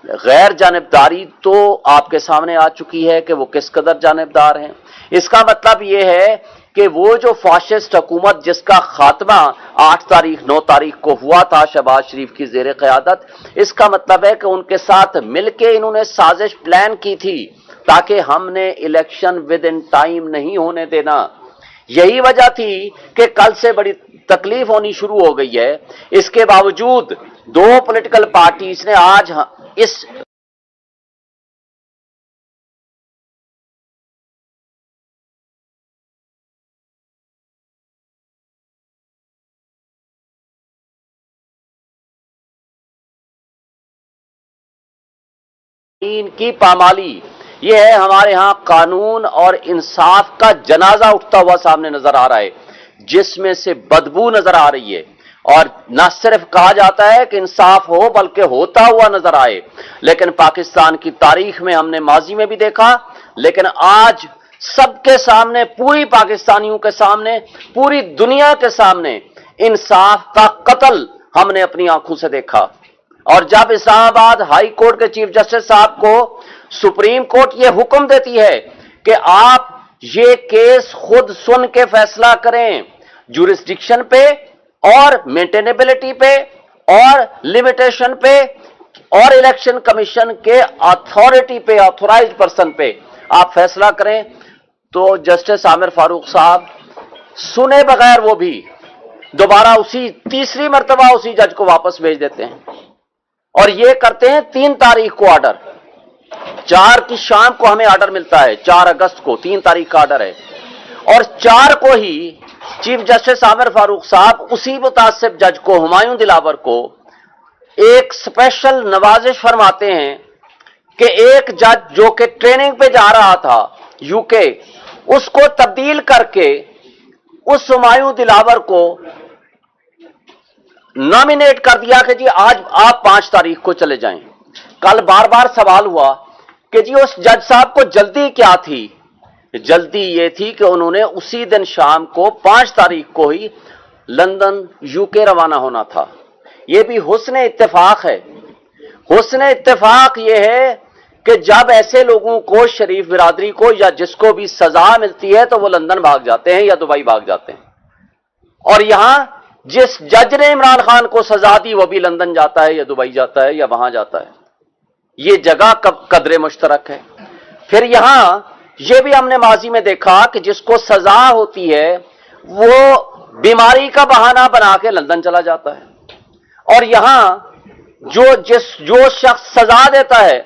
गैर जानिबदारी तो आपके सामने आ चुकी है कि वो किस कदर जानिबदार हैं। इसका मतलब ये है कि वो जो फाशिस्ट हुकूमत जिसका खात्मा 8 तारीख 9 तारीख को हुआ था शहबाज शरीफ की ज़ेर क़यादत, इसका मतलब है कि उनके साथ मिलके इन्होंने साजिश प्लान की थी ताकि हमने इलेक्शन विद इन टाइम नहीं होने देना। यही वजह थी कि कल से बड़ी तकलीफ होनी शुरू हो गई है। इसके बावजूद दो पॉलिटिकल पार्टीज ने आज इस की पामाली, ये है हमारे यहां कानून और इंसाफ का जनाजा उठता हुआ सामने नजर आ रहा है, जिसमें से बदबू नजर आ रही है। और न सिर्फ कहा जाता है कि इंसाफ हो, बल्कि होता हुआ नजर आए। लेकिन पाकिस्तान की तारीख में हमने माजी में भी देखा, लेकिन आज सबके सामने, पूरी पाकिस्तानियों के सामने, पूरी दुनिया के सामने इंसाफ का कत्ल हमने अपनी आंखों से देखा। और जब इस्लामाबाद हाई कोर्ट के चीफ जस्टिस साहब को सुप्रीम कोर्ट ये हुक्म देती है कि आप ये केस खुद सुन के फैसला करें, जुरिस्डिक्शन पे और मेंटेनेबिलिटी पे और लिमिटेशन पे और इलेक्शन कमीशन के अथॉरिटी पे, ऑथोराइज्ड पर्सन पे आप फैसला करें, तो जस्टिस आमिर फारूक साहब सुने बगैर वो भी दोबारा उसी तीसरी मर्तबा उसी जज को वापस भेज देते हैं। और ये करते हैं 3 तारीख को ऑर्डर, 4 की शाम को हमें ऑर्डर मिलता है, 4 अगस्त को 3 तारीख का ऑर्डर है। और 4 को ही चीफ जस्टिस आमिर फारूक साहब उसी मुतासिब जज को, हुमायूं दिलावर को, एक स्पेशल नवाजिश फरमाते हैं कि एक जज जो कि ट्रेनिंग पे जा रहा था यूके, उसको तब्दील करके उस हुमायूं दिलावर को नॉमिनेट कर दिया कि जी आज आप 5 तारीख को चले जाएं। कल बार बार सवाल हुआ कि जी उस जज साहब को जल्दी क्या थी। जल्दी ये थी कि उन्होंने उसी दिन शाम को 5 तारीख को ही लंदन यूके रवाना होना था। ये भी हुस्न इत्तेफाक है। हुस्न इत्तेफाक ये है कि जब ऐसे लोगों को, शरीफ बिरादरी को या जिसको भी सजा मिलती है, तो वो लंदन भाग जाते हैं या दुबई भाग जाते हैं। और यहां जिस जज ने इमरान खान को सजा दी वो भी लंदन जाता है या दुबई जाता है या वहां जाता है। ये जगह कदरे मुश्तरक है। फिर यहां ये भी हमने माजी में देखा कि जिसको सजा होती है वो बीमारी का बहाना बना के लंदन चला जाता है। और यहां जो शख्स सजा देता है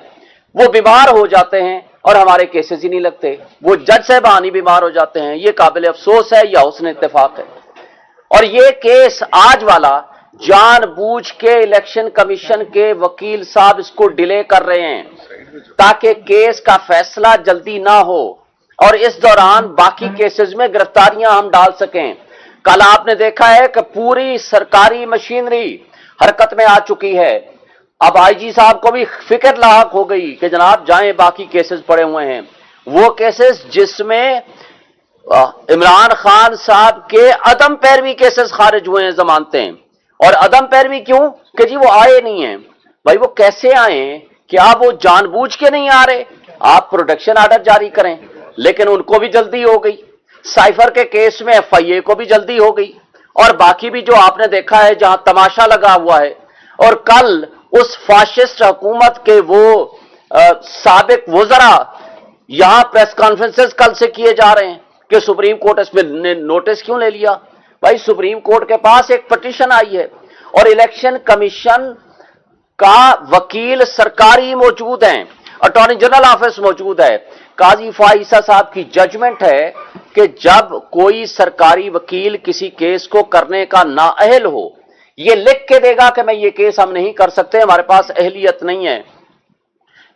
वो बीमार हो जाते हैं और हमारे केसेस ही नहीं लगते, वो जज साहबान ही बीमार हो जाते हैं। ये काबिल अफसोस है या हुस्न इत्तेफाक है। और ये केस आज वाला जानबूझ के इलेक्शन कमीशन के वकील साहब इसको डिले कर रहे हैं ताकि केस का फैसला जल्दी ना हो और इस दौरान बाकी केसेस में गिरफ्तारियां हम डाल सकें। कल आपने देखा है कि पूरी सरकारी मशीनरी हरकत में आ चुकी है। अब आईजी साहब को भी फिक्र लाहक हो गई कि जनाब जाएं, बाकी केसेस पड़े हुए हैं, वो केसेस जिसमें इमरान खान साहब के अदम पैरवी केसेस खारिज हुए हैं, जमानतें। और अदम पैरवी क्यों? कि जी वो आए नहीं हैं। भाई वो कैसे आए? क्या वो जानबूझ के नहीं आ रहे? आप प्रोटेक्शन ऑर्डर जारी करें, लेकिन उनको भी जल्दी हो गई। साइफर के केस में एफआईए को भी जल्दी हो गई। और बाकी भी जो आपने देखा है जहां तमाशा लगा हुआ है, और कल उस फाशिस्ट हुकूमत के वो साबिक वज़रा यहां प्रेस कॉन्फ्रेंसेस कल से किए जा रहे हैं कि सुप्रीम कोर्ट इसमें नोटिस क्यों ले लिया। भाई सुप्रीम कोर्ट के पास एक पिटीशन आई है और इलेक्शन कमीशन का वकील सरकारी मौजूद हैं, अटॉर्नी जनरल ऑफिस मौजूद है, काजी फाइसा साहब की जजमेंट है कि जब कोई सरकारी वकील किसी केस को करने का नाअहल हो, ये लिख के देगा कि मैं ये केस हम नहीं कर सकते, हमारे पास अहलियत नहीं है,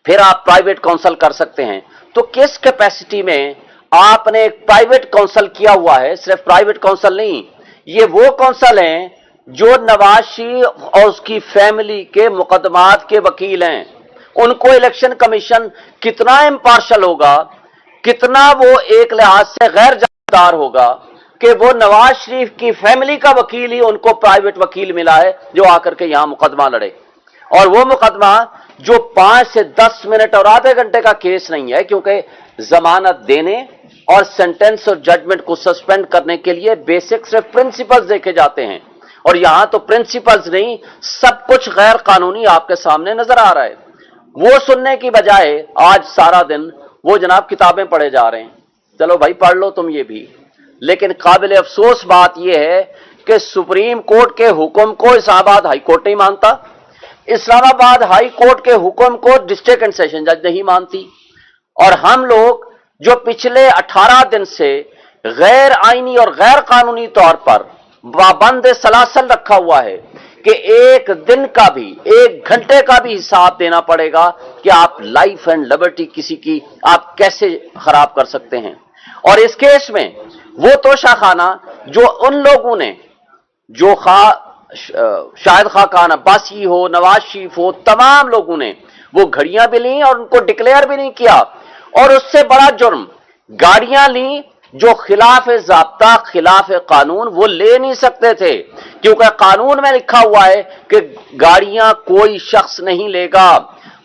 फिर आप प्राइवेट काउंसिल कर सकते हैं। तो किस कैपेसिटी में आपने एक प्राइवेट काउंसिल किया हुआ है? सिर्फ प्राइवेट काउंसिल नहीं, ये वो काउंसिल हैं जो नवाज शरीफ और उसकी फैमिली के मुकदमात के वकील हैं। उनको इलेक्शन कमीशन कितना इम्पार्शल होगा, कितना वो एक लिहाज से गैर जानबदार होगा कि वो नवाज शरीफ की फैमिली का वकील ही उनको प्राइवेट वकील मिला है जो आकर के यहां मुकदमा लड़े। और वो मुकदमा जो 5 से 10 मिनट और आधे घंटे का केस नहीं है, क्योंकि जमानत देने और सेंटेंस और जजमेंट को सस्पेंड करने के लिए बेसिक सिर्फ प्रिंसिपल्स देखे जाते हैं, और यहां तो प्रिंसिपल्स नहीं, सब कुछ गैर कानूनी आपके सामने नजर आ रहा है। वो सुनने की बजाय आज सारा दिन वो जनाब किताबें पढ़े जा रहे हैं। चलो भाई पढ़ लो तुम ये भी, लेकिन काबिल अफसोस बात यह है कि सुप्रीम कोर्ट के हुक्म को इस्लामाबाद हाई कोर्ट नहीं मानता, इस्लामाबाद हाई कोर्ट के हुक्म को डिस्ट्रिक्ट एंड सेशन जज नहीं मानती, और हम लोग जो पिछले 18 दिन से गैर आईनी और गैर कानूनी तौर पर पाबंद सलासल रखा हुआ है कि एक दिन का भी, एक घंटे का भी हिसाब देना पड़ेगा कि आप लाइफ एंड लिबर्टी किसी की आप कैसे खराब कर सकते हैं। और इस केस में वो तोशाखाना जो उन लोगों ने, जो शाहिद खान अब्बासी हो, नवाज शरीफ हो, तमाम लोगों ने वो घड़ियां भी ली और उनको डिक्लेयर भी नहीं किया, और उससे बड़ा जुर्म गाड़ियां ली जो खिलाफ ज़ाब्ता, खिलाफ कानून वो ले नहीं सकते थे, क्योंकि कानून में लिखा हुआ है कि गाड़ियां कोई शख्स नहीं लेगा।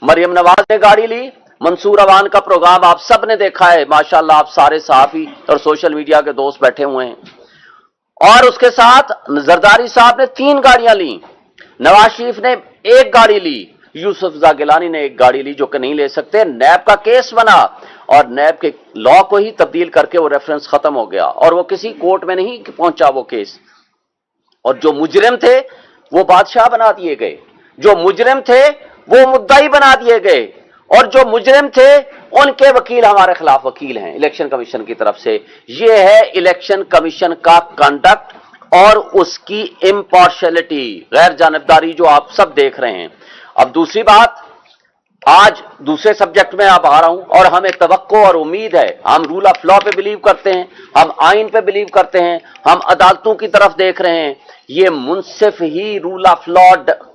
मरियम नवाज ने गाड़ी ली, मंसूर अवान का प्रोग्राम आप सब ने देखा है, माशाल्लाह आप सारे सहाफी और सोशल मीडिया के दोस्त बैठे हुए हैं, और उसके साथ जरदारी साहब ने 3 गाड़ियां ली, नवाज शरीफ ने 1 गाड़ी ली, यूसुफ गिलानी ने 1 गाड़ी ली, जो कि नहीं ले सकते। नैब का केस बना और नैब के लॉ को ही तब्दील करके वो रेफरेंस खत्म हो गया और वो किसी कोर्ट में नहीं पहुंचा वो केस, और जो मुजरिम थे वो बादशाह बना दिए गए, जो मुजरिम थे वो मुद्दाई बना दिए गए, और जो मुजरिम थे उनके वकील हमारे खिलाफ वकील हैं इलेक्शन कमीशन की तरफ से। ये है इलेक्शन कमीशन का कंडक्ट और उसकी इम्पार्शियलिटी, गैर जानबदारी जो आप सब देख रहे हैं। अब दूसरी बात, आज दूसरे सब्जेक्ट में आप आ रहा हूं, और हमें तवक्को और उम्मीद है, हम रूल ऑफ लॉ पे बिलीव करते हैं, हम आइन पे बिलीव करते हैं, हम अदालतों की तरफ देख रहे हैं। ये मुंसिफ ही रूल ऑफ लॉ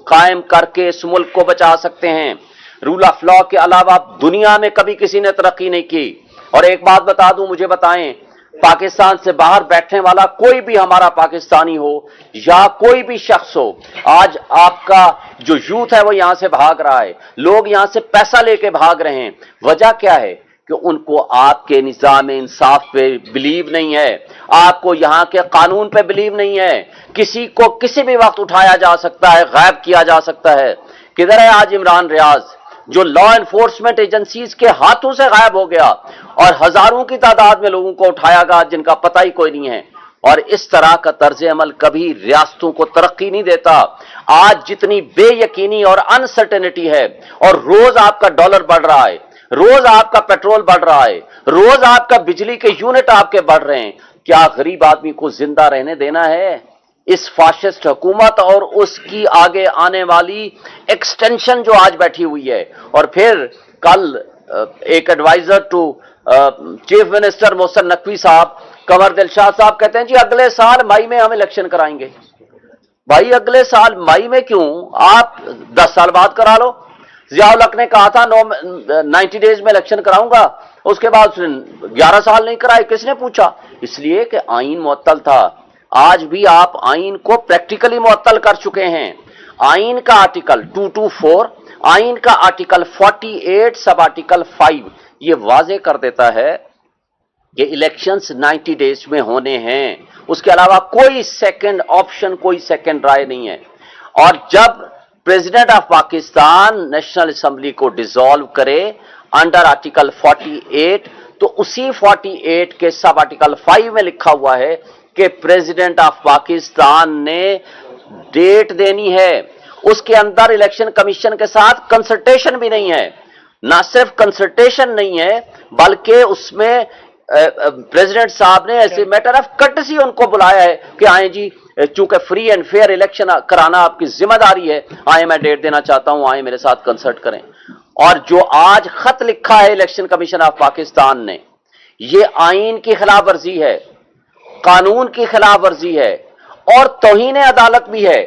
कायम करके इस मुल्क को बचा सकते हैं। रूल ऑफ लॉ के अलावा दुनिया में कभी किसी ने तरक्की नहीं की। और एक बात बता दूं, मुझे बताएं, पाकिस्तान से बाहर बैठने वाला कोई भी हमारा पाकिस्तानी हो या कोई भी शख्स हो, आज आपका जो यूथ है वो यहां से भाग रहा है, लोग यहां से पैसा लेके भाग रहे हैं। वजह क्या है? कि उनको आपके निज़ाम इंसाफ पे बिलीव नहीं है, आपको यहां के कानून पे बिलीव नहीं है। किसी को किसी भी वक्त उठाया जा सकता है, गायब किया जा सकता है। किधर है आज इमरान रियाज, जो लॉ एनफोर्समेंट एजेंसीज के हाथों से गायब हो गया, और हजारों की तादाद में लोगों को उठाया गया जिनका पता ही कोई नहीं है। और इस तरह का तर्ज अमल कभी रियासतों को तरक्की नहीं देता। आज जितनी बेयकीनी और अनसर्टेनिटी है, और रोज आपका डॉलर बढ़ रहा है, रोज आपका पेट्रोल बढ़ रहा है, रोज आपका बिजली के यूनिट आपके बढ़ रहे हैं, क्या गरीब आदमी को जिंदा रहने देना है? इस फाशिस्ट हुकूमत और उसकी आगे आने वाली एक्सटेंशन जो आज बैठी हुई है। और फिर कल एक adviser to chief minister Mohsin Naqvi साहब, कंवर दिलशाद साहब कहते हैं जी अगले साल मई में हम इलेक्शन कराएंगे। भाई अगले साल मई में क्यों, आप 10 साल बाद करा लो। जियाउल हक ने कहा था 90 डेज में इलेक्शन कराऊंगा, उसके बाद 11 साल नहीं कराए। किसने पूछा? इसलिए कि आईन मुअत्तल था। आज भी आप आईन को प्रैक्टिकली मुअत्तल कर चुके हैं। आईन का आर्टिकल 224, आईन का आर्टिकल 48 सब आर्टिकल 5 ये वाजे कर देता है कि इलेक्शंस 90 डेज में होने हैं। उसके अलावा कोई सेकंड ऑप्शन, कोई सेकंड राय नहीं है। और जब president of Pakistan national assembly को डिसॉल्व करे अंडर आर्टिकल 48, तो उसी 48 के सब आर्टिकल 5 में लिखा हुआ है कि प्रेसिडेंट ऑफ पाकिस्तान ने डेट देनी है। उसके अंदर इलेक्शन कमीशन के साथ कंसल्टेशन भी नहीं है। ना सिर्फ कंसल्टेशन नहीं है, बल्कि उसमें प्रेसिडेंट साहब ने ऐसे मैटर ऑफ कर्टसी उनको बुलाया है कि आए जी, चूंकि फ्री एंड फेयर इलेक्शन कराना आपकी जिम्मेदारी है, आए मैं डेट देना चाहता हूं, आए मेरे साथ कंसल्ट करें। और जो आज खत लिखा है इलेक्शन कमीशन ऑफ पाकिस्तान ने, ये आईन की खिलाफ वर्जी है, कानून की खिलाफ वर्जी है और तौहीन अदालत भी है।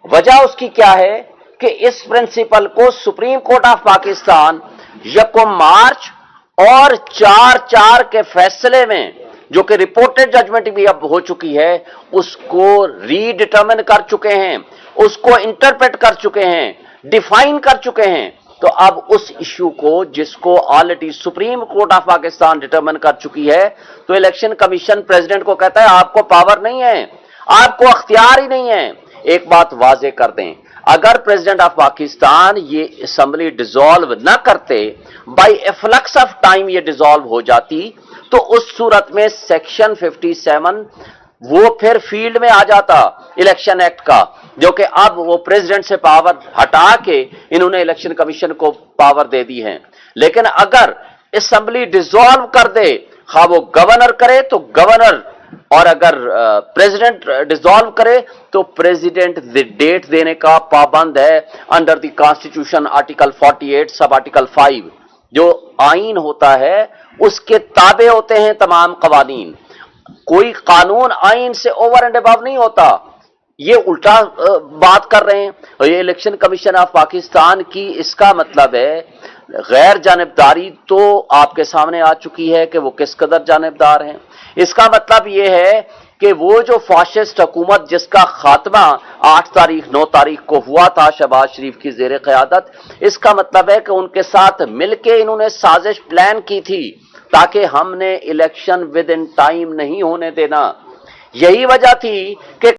वजह उसकी क्या है कि इस प्रिंसिपल को सुप्रीम कोर्ट ऑफ पाकिस्तान 1 मार्च और 4/4 के फैसले में, जो कि रिपोर्टेड जजमेंट भी अब हो चुकी है, उसको रीडिटर्मिन कर चुके हैं, उसको इंटरप्रेट कर चुके हैं, डिफाइन कर चुके हैं। तो अब उस इश्यू को, जिसको already supreme court of Pakistan determine कर चुकी है, तो इलेक्शन कमीशन प्रेसिडेंट को कहता है आपको पावर नहीं है, आपको अख्तियार ही नहीं है। एक बात वाजे कर दें, अगर प्रेसिडेंट ऑफ पाकिस्तान ये असेंबली डिसॉल्व न करते, बाय एफ्लक्स ऑफ टाइम ये डिसॉल्व हो जाती, तो उस सूरत में सेक्शन 57 वो फिर फील्ड में आ जाता इलेक्शन एक्ट का, जो कि अब वो प्रेसिडेंट से पावर हटा के इन्होंने इलेक्शन कमीशन को पावर दे दी है। लेकिन अगर असेंबली डिसॉल्व कर दे, खा वो गवर्नर करे तो गवर्नर, और अगर प्रेसिडेंट डिसॉल्व करे तो प्रेसिडेंट डेट देने का पाबंद है under the constitution article 48 sub article 5। जो आईन होता है उसके ताबे होते हैं तमाम कवानीन। कोई कानून आईन से ओवर एंड अबव नहीं होता। ये उल्टा बात कर रहे हैं। और ये इलेक्शन कमीशन ऑफ पाकिस्तान की, इसका मतलब है गैर जानिबदारी तो आपके सामने आ चुकी है कि वो किस कदर जानिबदार हैं। इसका मतलब ये है कि वो जो फाशिस्ट हुकूमत जिसका खात्मा 8 तारीख 9 तारीख को हुआ था शहबाज शरीफ की ज़ेर क़यादत, इसका मतलब है कि उनके साथ मिलके इन्होंने साजिश प्लान की थी ताकि हमने इलेक्शन विद इन टाइम नहीं होने देना। यही वजह थी कि